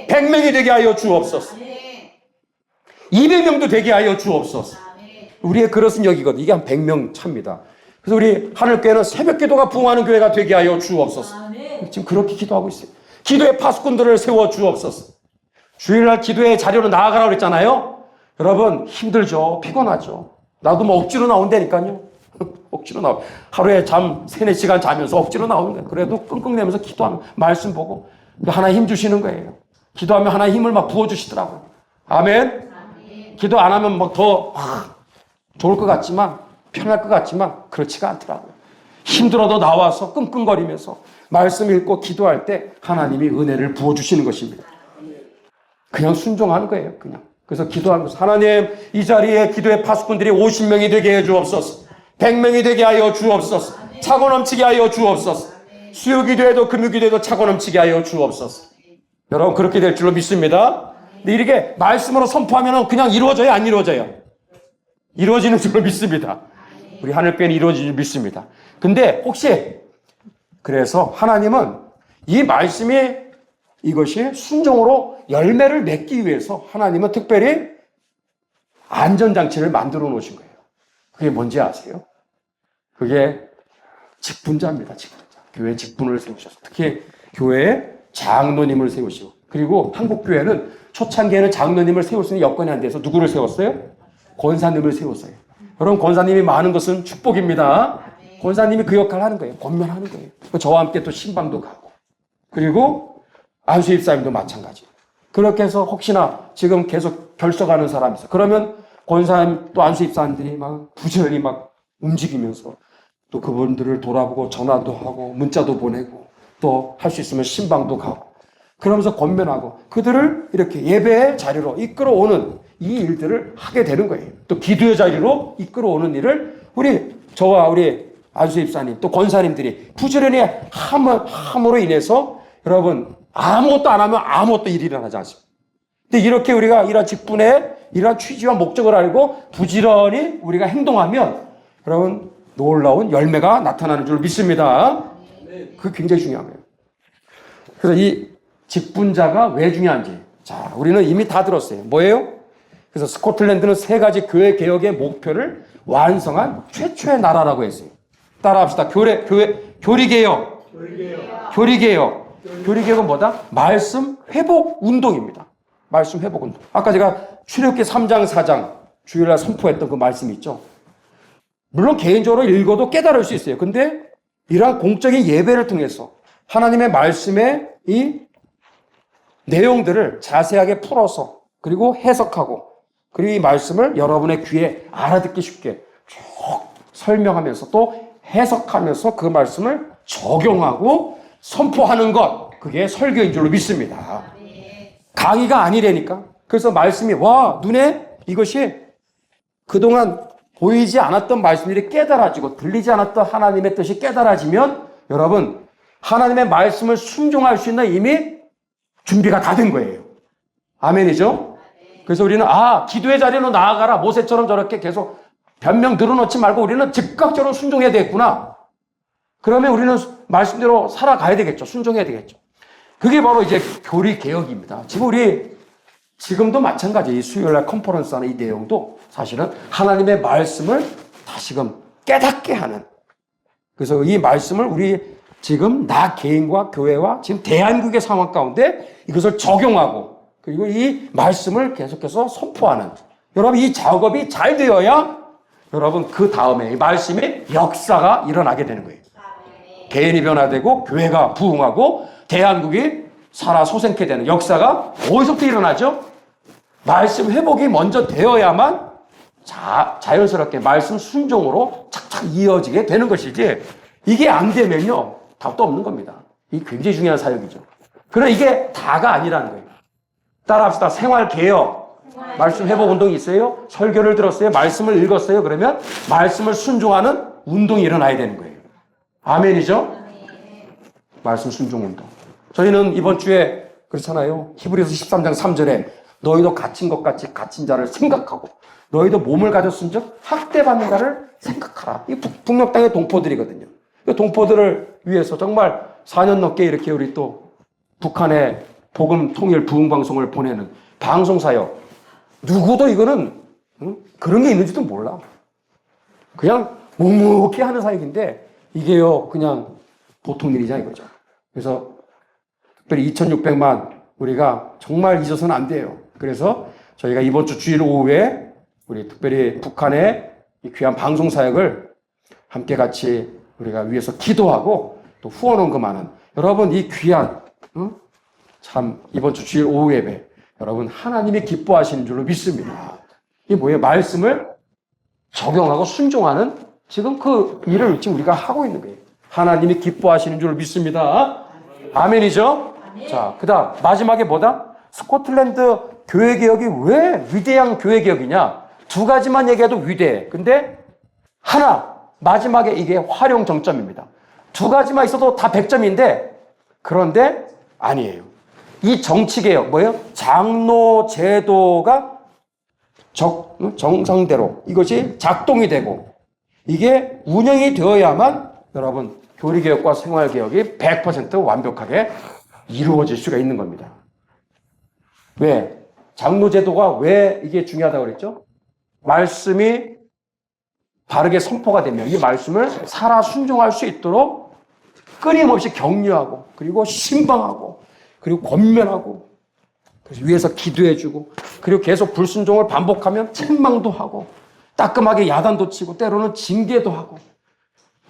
100명이 되게 하여 주옵소서. 200명도 되게 하여 주옵소서. 우리의 그릇은 여기거든. 이게 한 100명 차입니다. 그래서 우리 하늘교회는 새벽기도가 부흥하는 교회가 되게 하여 주옵소서. 지금 그렇게 기도하고 있어요. 기도의 파수꾼들을 세워 주옵소서. 주일날 기도의 자리로 나아가라고 그랬잖아요. 여러분, 힘들죠. 피곤하죠. 나도 뭐 억지로 나온다니까요. 억지로 나와. 하루에 잠 3-4시간 자면서 억지로 나오는 거예요. 그래도 끙끙대면서 기도하면 말씀 보고 하나님 힘 주시는 거예요. 기도하면 하나님 힘을 막 부어주시더라고요. 아멘. 기도 안 하면 막 더 좋을 것 같지만, 편할 것 같지만 그렇지가 않더라고요. 힘들어도 나와서 끙끙거리면서 말씀 읽고 기도할 때 하나님이 은혜를 부어주시는 것입니다. 그냥 순종하는 거예요. 그냥. 그래서 기도하는 거죠. 하나님, 이 자리에 기도의 파수꾼들이 50명이 되게 해 주옵소서. 100명이 되게 하여 주옵소서. 차고 넘치게 하여 주옵소서. 수요기도에도 금요기도에도 차고 넘치게 하여 주옵소서. 여러분, 그렇게 될 줄로 믿습니다. 근데 이렇게 말씀으로 선포하면 그냥 이루어져요? 안 이루어져요? 이루어지는 줄로 믿습니다. 우리 하늘교회는 이루어지는 줄 믿습니다. 근데 혹시 그래서 하나님은 이 말씀이 이것이 순종으로 열매를 맺기 위해서 하나님은 특별히 안전장치를 만들어 놓으신 거예요. 그게 뭔지 아세요? 그게 직분자입니다. 직분자. 교회 직분을 세우셔서 특히 교회에 장로님을 세우시고, 그리고 한국교회는 초창기에는 장로님을 세울 수 있는 여건이 안 돼서 누구를 세웠어요? 권사님을 세웠어요. 여러분, 권사님이 많은 것은 축복입니다. 권사님이 그 역할을 하는 거예요. 권면하는 거예요. 저와 함께 또 신방도 가고, 그리고 안수입사님도 마찬가지. 그렇게 해서 혹시나 지금 계속 결석하는 사람이 있어. 그러면 권사님 또 안수입사님들이 막 부지런히 막 움직이면서 또 그분들을 돌아보고 전화도 하고 문자도 보내고 또 할 수 있으면 신방도 가고 그러면서 권면하고 그들을 이렇게 예배의 자리로 이끌어오는 이 일들을 하게 되는 거예요. 또 기도의 자리로 이끌어오는 일을 저와 우리 안수입사님 또 권사님들이 부지런히 함으로 인해서 여러분 아무것도 안 하면 아무것도 일이 일어나지 않습니다. 근데 이렇게 우리가 이런 직분의 이러한 취지와 목적을 알고 부지런히 우리가 행동하면 여러분 놀라운 열매가 나타나는 줄 믿습니다. 그게 굉장히 중요한 거예요. 그래서 이 직분자가 왜 중요한지 자 우리는 이미 다 들었어요. 뭐예요? 그래서 스코틀랜드는 3가지 교회 개혁의 목표를 완성한 최초의 나라라고 했어요. 따라합시다. 교리개혁. 교리개혁은 뭐다? 말씀 회복 운동입니다. 말씀 회복 운동. 아까 제가 출애굽기 3장 4장 주일날 선포했던 그 말씀이 있죠. 물론 개인적으로 읽어도 깨달을 수 있어요. 근데 이러한 공적인 예배를 통해서 하나님의 말씀의 이 내용들을 자세하게 풀어서 그리고 해석하고 그리고 이 말씀을 여러분의 귀에 알아듣기 쉽게 쭉 설명하면서 또 해석하면서 그 말씀을 적용하고 선포하는 것 그게 설교인 줄로 믿습니다. 강의가 아니라니까. 그래서 말씀이 눈에 이것이 그동안 보이지 않았던 말씀들이 깨달아지고 들리지 않았던 하나님의 뜻이 깨달아지면 여러분 하나님의 말씀을 순종할 수 있는 이미 준비가 다 된 거예요. 아멘이죠? 그래서 우리는 기도의 자리로 나아가라. 모세처럼 저렇게 계속 변명 늘어놓지 말고 우리는 즉각적으로 순종해야 되겠구나. 그러면 우리는 말씀대로 살아가야 되겠죠. 순종해야 되겠죠. 그게 바로 이제 교리 개혁입니다. 지금도 마찬가지. 이 수요일날 컨퍼런스 하는 이 내용도 사실은 하나님의 말씀을 다시금 깨닫게 하는. 그래서 이 말씀을 우리 지금 나 개인과 교회와 지금 대한민국의 상황 가운데 이것을 적용하고 그리고 이 말씀을 계속해서 선포하는. 여러분 이 작업이 잘 되어야 여러분 그 다음에 이 말씀의 역사가 일어나게 되는 거예요. 개인이 변화되고 교회가 부흥하고 대한국이 살아 소생케 되는 역사가 어디서부터 일어나죠? 말씀 회복이 먼저 되어야만 자연스럽게 말씀 순종으로 착착 이어지게 되는 것이지, 이게 안 되면요 답도 없는 겁니다. 이게 굉장히 중요한 사역이죠. 그러나 이게 다가 아니라는 거예요. 따라합시다. 생활개혁. 말씀 회복 운동이 있어요. 설교를 들었어요. 말씀을 읽었어요. 그러면 말씀을 순종하는 운동이 일어나야 되는 거예요. 아멘이죠? 말씀 순종 운동. 저희는 이번 주에 그렇잖아요. 히브리서 13장 3절에 너희도 갇힌 것 같이 갇힌 자를 생각하고 너희도 몸을 가졌은즉 학대받는 자를 생각하라. 이 북녘 땅의 동포들이거든요. 이 동포들을 위해서 정말 4년 넘게 이렇게 우리 또 북한에 복음 통일 부흥 방송을 보내는 방송사역. 누구도 이거는 그런 게 있는지도 몰라. 그냥 묵묵히 하는 사역인데 이게요 그냥 보통 일이냐 이거죠. 그래서 특별히 2,600만 우리가 정말 잊어서는 안 돼요. 그래서 저희가 이번 주 주일 오후에 우리 특별히 북한의 이 귀한 방송 사역을 함께 같이 우리가 위해서 기도하고 또 후원 헌금하는 여러분 이 귀한 참 이번 주 주일 오후 예배 여러분 하나님이 기뻐하시는 줄로 믿습니다. 이게 뭐예요? 말씀을 적용하고 순종하는 지금 그 일을 지금 우리가 하고 있는 거예요. 하나님이 기뻐하시는 줄로 믿습니다. 아멘이죠? 자, 그다음 마지막에 뭐다? 스코틀랜드 교회개혁이 왜 위대한 교회개혁이냐? 두 가지만 얘기해도 위대해. 근데 하나 마지막에 이게 활용 정점입니다. 두 가지만 있어도 다 100점인데 그런데 아니에요. 이 정치개혁 뭐예요? 장로 제도가 정상대로 이것이 작동이 되고 이게 운영이 되어야만 여러분 교리개혁과 생활개혁이 100% 완벽하게 이루어질 수가 있는 겁니다. 왜? 장로제도가 왜 이게 중요하다고 그랬죠? 말씀이 바르게 선포가 되면 이 말씀을 살아 순종할 수 있도록 끊임없이 격려하고 그리고 신방하고 그리고 권면하고 그래서 위에서 기도해주고 그리고 계속 불순종을 반복하면 책망도 하고 따끔하게 야단도 치고 때로는 징계도 하고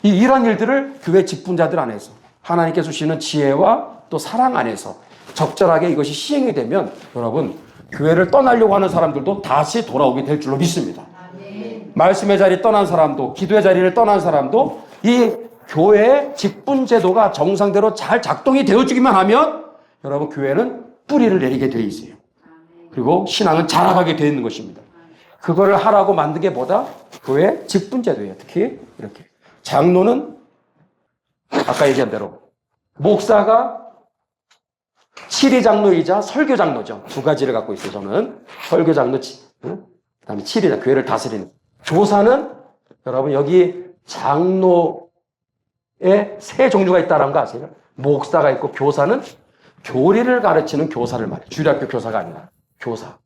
이런 일들을 교회 직분자들 안에서 하나님께서 주시는 지혜와 또 사랑 안에서 적절하게 이것이 시행이 되면 여러분 교회를 떠나려고 하는 사람들도 다시 돌아오게 될 줄로 믿습니다. 말씀의 자리 떠난 사람도 기도의 자리를 떠난 사람도 이 교회의 직분 제도가 정상대로 잘 작동이 되어주기만 하면 여러분 교회는 뿌리를 내리게 되어 있어요. 그리고 신앙은 자라가게 되어 있는 것입니다. 그거를 하라고 만든 게 뭐다? 교회 직분 제도예요. 특히 이렇게 장로는 아까 얘기한 대로 목사가 7위 장로이자 설교 장로죠. 두 가지를 갖고 있어요. 저는 설교 장로, 그다음에 7위 교회를 다스리는. 교사는 여러분 여기 장로에 세 종류가 있다는 거 아세요? 목사가 있고 교사는 교리를 가르치는 교사를 말해요. 주일학교 교사가 아니라 교사.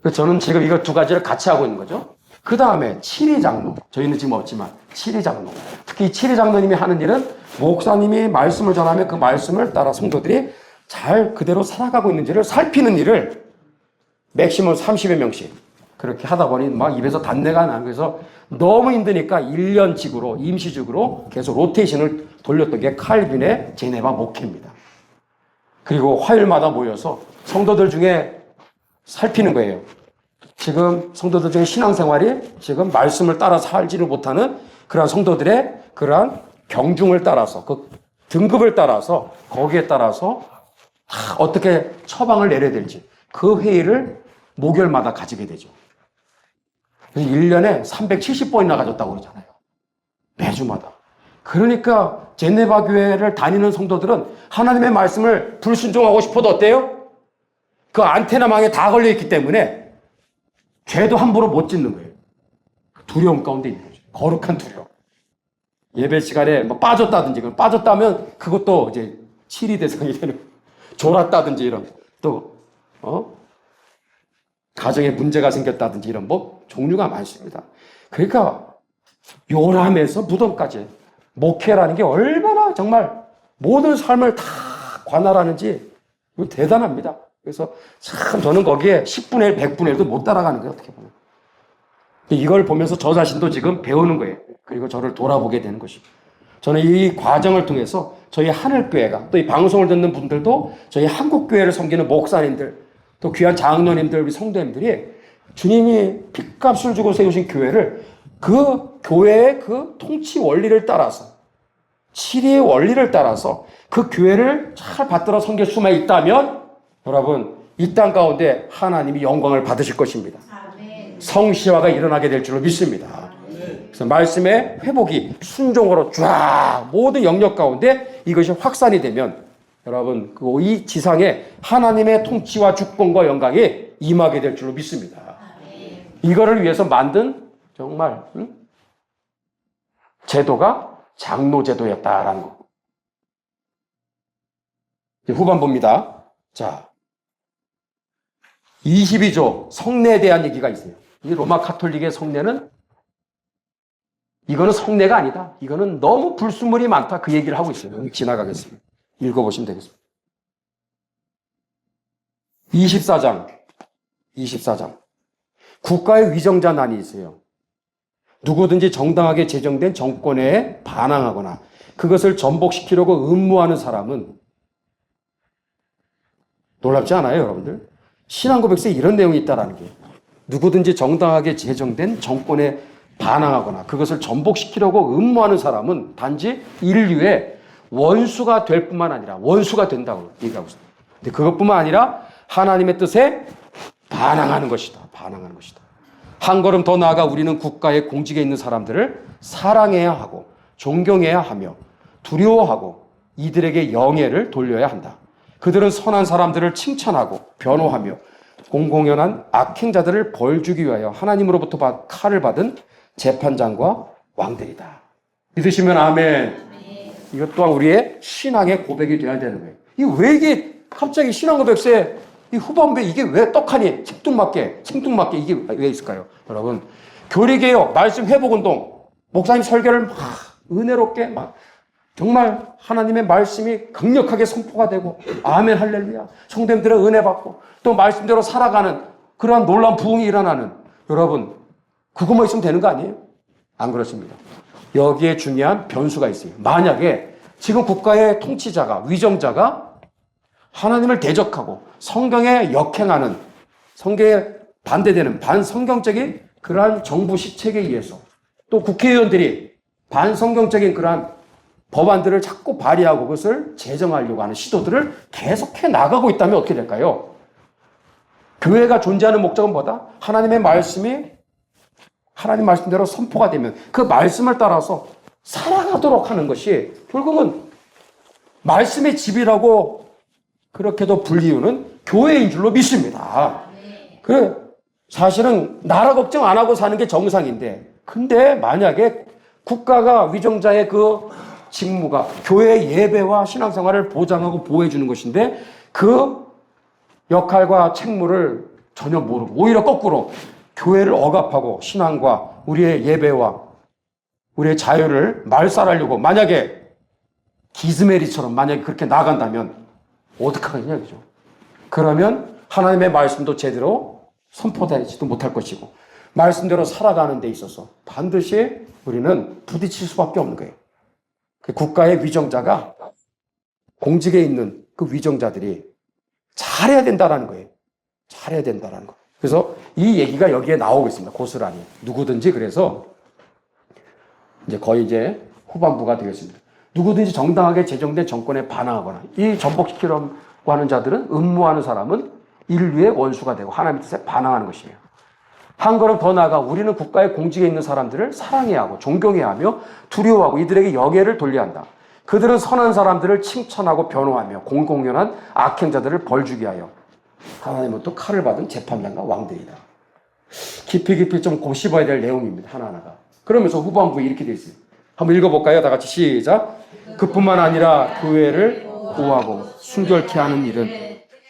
그래서 저는 지금 이거 두 가지를 같이 하고 있는 거죠. 그 다음에 7위 장로. 저희는 지금 없지만 7위 장로. 특히 7위 장로님이 하는 일은 목사님이 말씀을 전하면 그 말씀을 따라 성도들이 잘 그대로 살아가고 있는지를 살피는 일을 맥시멈 30여 명씩 그렇게 하다 보니 막 입에서 단내가 나. 그래서 너무 힘드니까 1년직으로 임시직으로 계속 로테이션을 돌렸던 게 칼빈의 제네바 목회입니다. 그리고 화요일마다 모여서 성도들 중에 살피는 거예요. 지금 성도들 중에 신앙생활이 지금 말씀을 따라 살지를 못하는 그러한 성도들의 그러한 경중을 따라서 그 등급을 따라서 거기에 따라서 어떻게 처방을 내려야 될지 그 회의를 목요일마다 가지게 되죠. 그래서 1년에 370번이나 가졌다고 그러잖아요. 매주마다. 그러니까 제네바 교회를 다니는 성도들은 하나님의 말씀을 불순종하고 싶어도 어때요? 그 안테나망에 다 걸려있기 때문에 죄도 함부로 못 짓는 거예요. 두려움 가운데 있는 거죠. 거룩한 두려움. 예배 시간에 뭐 빠졌다든지, 빠졌다면 그것도 이제 치리 대상이 되는, 졸았다든지 이런, 또, 가정에 문제가 생겼다든지 이런 종류가 많습니다. 그러니까 요람에서 무덤까지 목회라는 게 얼마나 정말 모든 삶을 다 관할하는지 이거 대단합니다. 그래서 참 저는 거기에 10분의 1, 100분의 1도 못 따라가는 거예요. 어떻게 보면. 이걸 보면서 저 자신도 지금 배우는 거예요. 그리고 저를 돌아보게 되는 것입니다. 저는 이 과정을 통해서 저희 하늘교회가 또 이 방송을 듣는 분들도 저희 한국교회를 섬기는 목사님들 또 귀한 장로님들 우리 성도님들이 주님이 핏값을 주고 세우신 교회를 그 교회의 그 통치 원리를 따라서 치리의 원리를 따라서 그 교회를 잘 받들어 섬길 수만 있다면 여러분 이 땅 가운데 하나님이 영광을 받으실 것입니다. 성시화가 일어나게 될 줄로 믿습니다. 그래서 말씀의 회복이 순종으로 쫙 모든 영역 가운데 이것이 확산이 되면 여러분 이 지상에 하나님의 통치와 주권과 영광이 임하게 될 줄로 믿습니다. 이거를 위해서 만든 정말 제도가 장로제도였다라는 거. 후반부입니다. 자, 22조 성례에 대한 얘기가 있어요. 이 로마 카톨릭의 성례는 이거는 성례가 아니다. 이거는 너무 불순물이 많다. 그 얘기를 하고 있어요. 지나가겠습니다. 읽어보시면 되겠습니다. 24장. 국가의 위정자난이 있어요. 누구든지 정당하게 제정된 정권에 반항하거나 그것을 전복시키려고 음모하는 사람은 놀랍지 않아요, 여러분들? 신앙고백서에 이런 내용이 있다라는 게 누구든지 정당하게 제정된 정권에 반항하거나 그것을 전복시키려고 음모하는 사람은 단지 인류의 원수가 될 뿐만 아니라 원수가 된다고 얘기하고 있습니다. 근데 그것뿐만 아니라 하나님의 뜻에 반항하는 것이다. 반항하는 것이다. 한 걸음 더 나아가 우리는 국가의 공직에 있는 사람들을 사랑해야 하고 존경해야 하며 두려워하고 이들에게 영예를 돌려야 한다. 그들은 선한 사람들을 칭찬하고 변호하며 공공연한 악행자들을 벌주기 위하여 하나님으로부터 칼을 받은 재판장과 왕들이다. 믿으시면 아멘. 이것 또한 우리의 신앙의 고백이 되어야 되는 거예요. 왜 이게 갑자기 신앙 고백서에 이 후반부에 이게 왜 떡하니 생뚱맞게 이게 왜 있을까요? 여러분 교리개혁, 말씀 회복운동, 목사님 설교를 막 은혜롭게 막 정말 하나님의 말씀이 강력하게 선포가 되고 아멘 할렐루야 성도님들의 은혜 받고 또 말씀대로 살아가는 그러한 놀라운 부흥이 일어나는 여러분 그것만 있으면 되는 거 아니에요? 안 그렇습니다. 여기에 중요한 변수가 있어요. 만약에 지금 국가의 통치자가 위정자가 하나님을 대적하고 성경에 역행하는 성경에 반대되는 반성경적인 그러한 정부 시책에 의해서 또 국회의원들이 반성경적인 그러한 법안들을 자꾸 발의하고 그것을 제정하려고 하는 시도들을 계속해 나가고 있다면 어떻게 될까요? 교회가 존재하는 목적은 뭐다? 하나님의 말씀이 하나님 말씀대로 선포가 되면 그 말씀을 따라서 살아가도록 하는 것이 결국은 말씀의 집이라고 그렇게도 불리우는 교회인 줄로 믿습니다. 그래 사실은 나라 걱정 안 하고 사는 게 정상인데 근데 만약에 국가가 위정자의 그 직무가 교회의 예배와 신앙생활을 보장하고 보호해 주는 것인데 그 역할과 책무를 전혀 모르고 오히려 거꾸로 교회를 억압하고 신앙과 우리의 예배와 우리의 자유를 말살하려고 만약에 기즈메리처럼 만약에 그렇게 나간다면 어떡하겠냐 그죠? 그러면 하나님의 말씀도 제대로 선포되지도 못할 것이고 말씀대로 살아가는 데 있어서 반드시 우리는 부딪힐 수밖에 없는 거예요. 국가의 위정자가 공직에 있는 그 위정자들이 잘해야 된다라는 거예요. 잘해야 된다라는 거. 그래서 이 얘기가 여기에 나오고 있습니다. 고스란히. 누구든지 그래서 이제 거의 이제 후반부가 되겠습니다. 누구든지 정당하게 제정된 정권에 반항하거나 이 전복시키려고 하는 자들은 음모하는 사람은 인류의 원수가 되고 하나님의 뜻에 반항하는 것이에요. 한 걸음 더 나아가 우리는 국가의 공직에 있는 사람들을 사랑해야 하고 존경해야 하며 두려워하고 이들에게 영예를 돌려야 한다. 그들은 선한 사람들을 칭찬하고 변호하며 공공연한 악행자들을 벌주게 하여 하나님은 또 칼을 받은 재판장과 왕들이다. 깊이 좀 곱씹어야 될 내용입니다. 하나하나가. 그러면서 후반부에 이렇게 되어 있어요. 한번 읽어볼까요? 다 같이 시작. 그뿐만 아니라 교회를 보호하고 순결케 하는 일은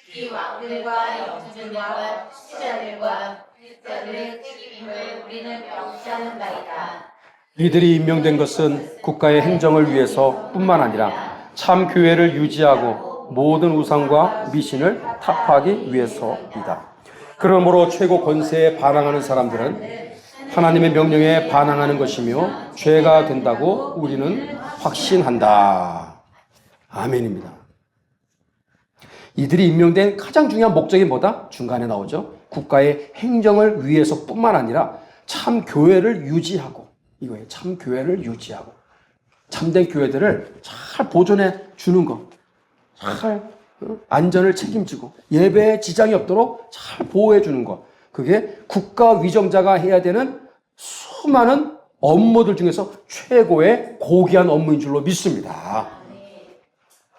특히 왕들과 영주들과 시자들과 그리스도의 책임을 우리는 명시하는 바이다. 이들이 임명된 것은 국가의 행정을 위해서 뿐만 아니라 참 교회를 유지하고 모든 우상과 미신을 타파하기 위해서이다. 그러므로 최고 권세에 반항하는 사람들은 하나님의 명령에 반항하는 것이며 죄가 된다고 우리는 확신한다. 아멘입니다. 이들이 임명된 가장 중요한 목적이 뭐다? 중간에 나오죠. 국가의 행정을 위해서뿐만 아니라 참 교회를 유지하고, 이거예요. 참 교회를 유지하고 참된 교회들을 잘 보존해 주는 것, 잘 안전을 책임지고 예배에 지장이 없도록 잘 보호해 주는 것, 그게 국가 위정자가 해야 되는 수많은 업무들 중에서 최고의 고귀한 업무인 줄로 믿습니다.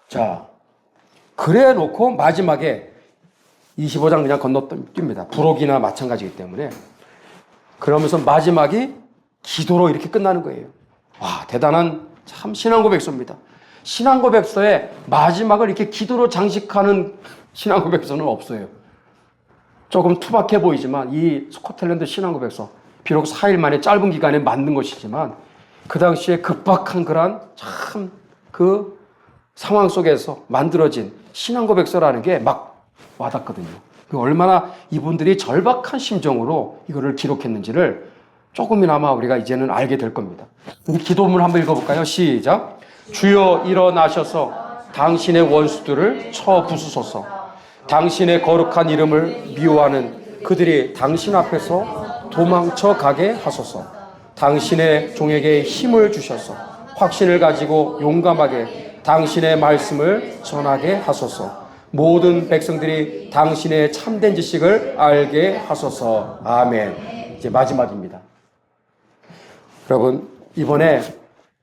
자, 그래 놓고 마지막에 25장 그냥 건너뜁니다. 부록이나 마찬가지이기 때문에. 그러면서 마지막이 기도로 이렇게 끝나는 거예요. 와, 대단한 참 신앙고백서입니다. 신앙고백서의 마지막을 이렇게 기도로 장식하는 신앙고백서는 없어요. 조금 투박해 보이지만 이 스코틀랜드 신앙고백서, 비록 4일 만에 짧은 기간에 만든 것이지만 그 당시에 급박한 그런 참 그 상황 속에서 만들어진 신앙고백서라는 게 막 와닿거든요. 얼마나 이분들이 절박한 심정으로 이거를 기록했는지를 조금이나마 우리가 이제는 알게 될 겁니다. 우리 기도문 한번 읽어볼까요? 시작. 주여 일어나셔서 당신의 원수들을 쳐 부수소서. 당신의 거룩한 이름을 미워하는 그들이 당신 앞에서 도망쳐 가게 하소서. 당신의 종에게 힘을 주셔서 확신을 가지고 용감하게 당신의 말씀을 전하게 하소서. 모든 백성들이 당신의 참된 지식을 알게 하소서. 아멘. 이제 마지막입니다. 여러분, 이번에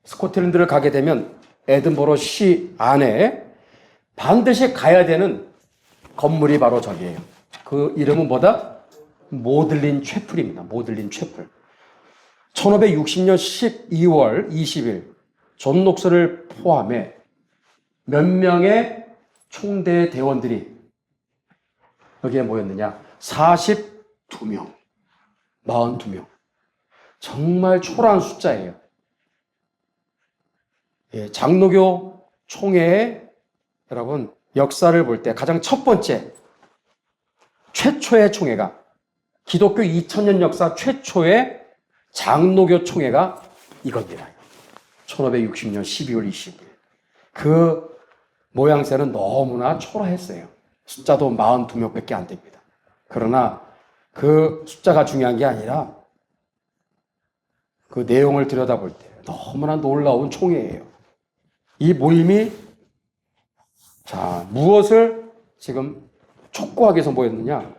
스코틀랜드를 가게 되면 에든버러 시 안에 반드시 가야 되는 건물이 바로 저기예요. 그 이름은 뭐다? 모들린 채플입니다. 모들린 채플. 1560년 12월 20일 존 녹스를 포함해 몇 명의 총대 대원들이 여기에 모였느냐? 42명, 42명. 정말 초라한 숫자예요. 예, 장로교 총회의 여러분 역사를 볼 때 가장 첫 번째 최초의 총회가 기독교 2000년 역사 최초의 장로교 총회가 이겁니다. 1560년 12월 20일. 그 모양새는 너무나 초라했어요. 숫자도 42명밖에 안 됩니다. 그러나 그 숫자가 중요한 게 아니라 그 내용을 들여다볼 때 너무나 놀라운 총회예요. 이 모임이 자, 무엇을 지금 촉구하기 위해서 모였느냐?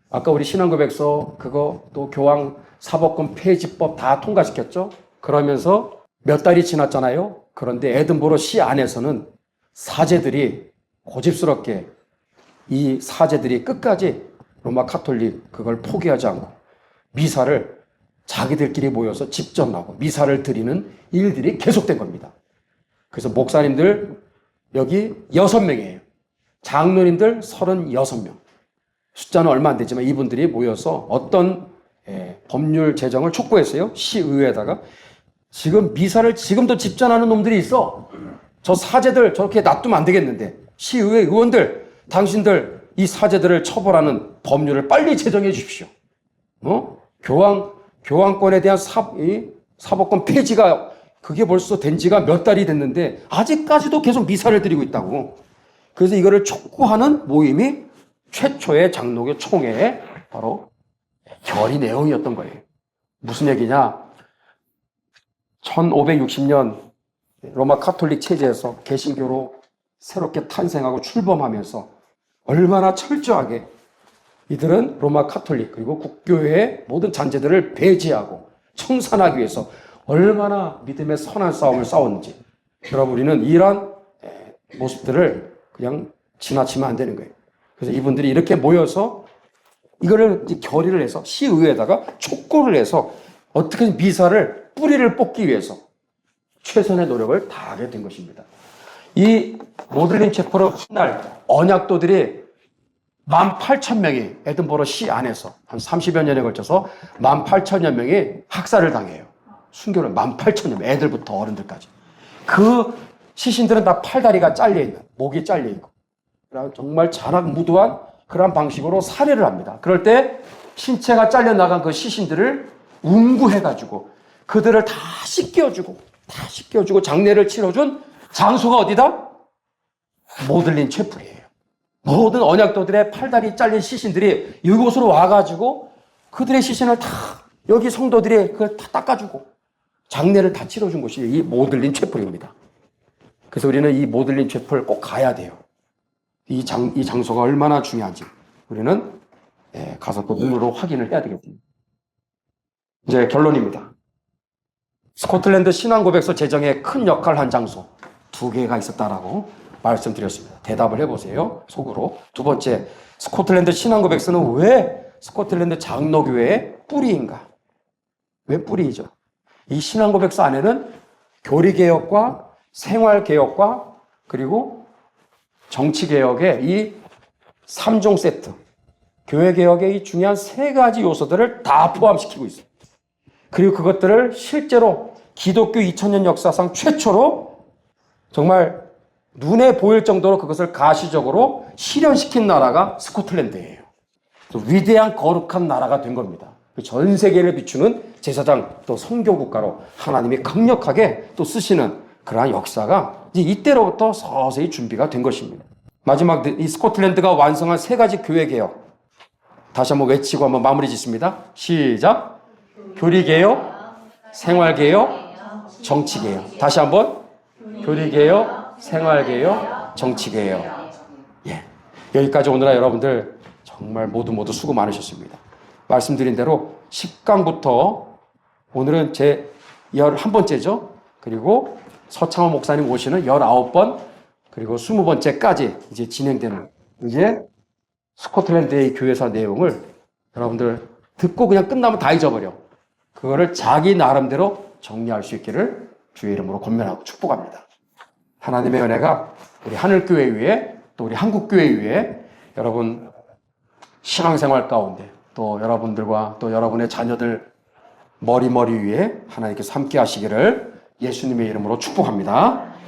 아까 우리 신앙고백서 그거 또 교황 사법권 폐지법 다 통과시켰죠? 그러면서 몇 달이 지났잖아요. 그런데 에든버러 시 안에서는 사제들이 고집스럽게 이 사제들이 끝까지 로마 카톨릭 그걸 포기하지 않고 미사를 자기들끼리 모여서 집전하고 미사를 드리는 일들이 계속된 겁니다. 그래서 목사님들 여기 6명이에요. 장로님들 36명. 숫자는 얼마 안 되지만 이분들이 모여서 어떤 법률 제정을 촉구했어요. 시의회에다가 지금 미사를 지금도 집전하는 놈들이 있어. 저 사제들 저렇게 놔두면 안 되겠는데 시의회 의원들 당신들 이 사제들을 처벌하는 법률을 빨리 제정해 주십시오. 교황권에 대한 사법권 폐지가 그게 벌써 된 지가 몇 달이 됐는데 아직까지도 계속 미사를 드리고 있다고. 그래서 이거를 촉구하는 모임이 최초의 장로교 총회의 바로 결의 내용이었던 거예요. 무슨 얘기냐? 1560년 로마 카톨릭 체제에서 개신교로 새롭게 탄생하고 출범하면서 얼마나 철저하게 이들은 로마 카톨릭 그리고 국교회의 모든 잔재들을 배제하고 청산하기 위해서 얼마나 믿음의 선한 싸움을 싸웠는지 여러분 우리는 이러한 모습들을 그냥 지나치면 안 되는 거예요. 그래서 이분들이 이렇게 모여서 이거를 결의를 해서 시의회에다가 촉구를 해서 어떻게든 미사를 뿌리를 뽑기 위해서 최선의 노력을 다하게 된 것입니다. 이 모들린 체포로 훗날 언약도들이 18,000명이 에든버러 시 안에서 한 30여 년에 걸쳐서 18,000여 명이 학살을 당해요. 순교를 18,000명, 애들부터 어른들까지. 그 시신들은 다 팔다리가 잘려있는, 목이 잘려있고 정말 잔악무도한 그런 방식으로 살해를 합니다. 그럴 때 신체가 잘려나간 그 시신들을 운구해가지고 그들을 다 씻겨주고 장례를 치러준 장소가 어디다? 모들린 채플이에요. 모든 언약도들의 팔다리 잘린 시신들이 이곳으로 와가지고 그들의 시신을 다 여기 성도들이 그걸 다 닦아주고 장례를 다 치러준 곳이 이 모들린 채플입니다. 그래서 우리는 이 모들린 채플 꼭 가야 돼요. 이 장소가 얼마나 중요한지 우리는 가서 또 눈으로 확인을 해야 되겠습니다. 이제 결론입니다. 스코틀랜드 신앙고백서 제정에 큰 역할을 한 장소 2개가 있었다라고 말씀드렸습니다. 대답을 해보세요. 속으로. 두 번째, 스코틀랜드 신앙고백서는 왜 스코틀랜드 장로교회의 뿌리인가? 왜 뿌리이죠? 이 신앙고백서 안에는 교리개혁과 생활개혁과 그리고 정치개혁의 이 3종 세트, 교회개혁의 이 중요한 3가지 요소들을 다 포함시키고 있어요. 그리고 그것들을 실제로 기독교 2000년 역사상 최초로 정말 눈에 보일 정도로 그것을 가시적으로 실현시킨 나라가 스코틀랜드예요. 위대한 거룩한 나라가 된 겁니다. 전 세계를 비추는 제사장 또 선교국가로 하나님이 강력하게 또 쓰시는 그러한 역사가 이제 이때로부터 서서히 준비가 된 것입니다. 마지막 이 스코틀랜드가 완성한 3가지 교회개혁 다시 한번 외치고 한번 마무리 짓습니다. 시작! 교리개혁, 생활개혁, 정치개혁. 다시 한번 교리개혁, 생활개혁, 정치개혁. 예, 여기까지 오느라 여러분들 정말 모두 수고 많으셨습니다. 말씀드린 대로 10강부터 오늘은 제 11번째죠. 그리고 서창호 목사님 오시는 19번 그리고 20번째까지 이제 진행되는 이제 스코틀랜드의 교회사 내용을 여러분들 듣고 그냥 끝나면 다 잊어버려. 그거를 자기 나름대로 정리할 수 있기를 주의 이름으로 권면하고 축복합니다. 하나님의 은혜가 우리 하늘교회 위에 또 우리 한국교회 위에 여러분 신앙생활 가운데 또 여러분들과 또 여러분의 자녀들 머리 위에 하나님께서 함께 하시기를 예수님의 이름으로 축복합니다.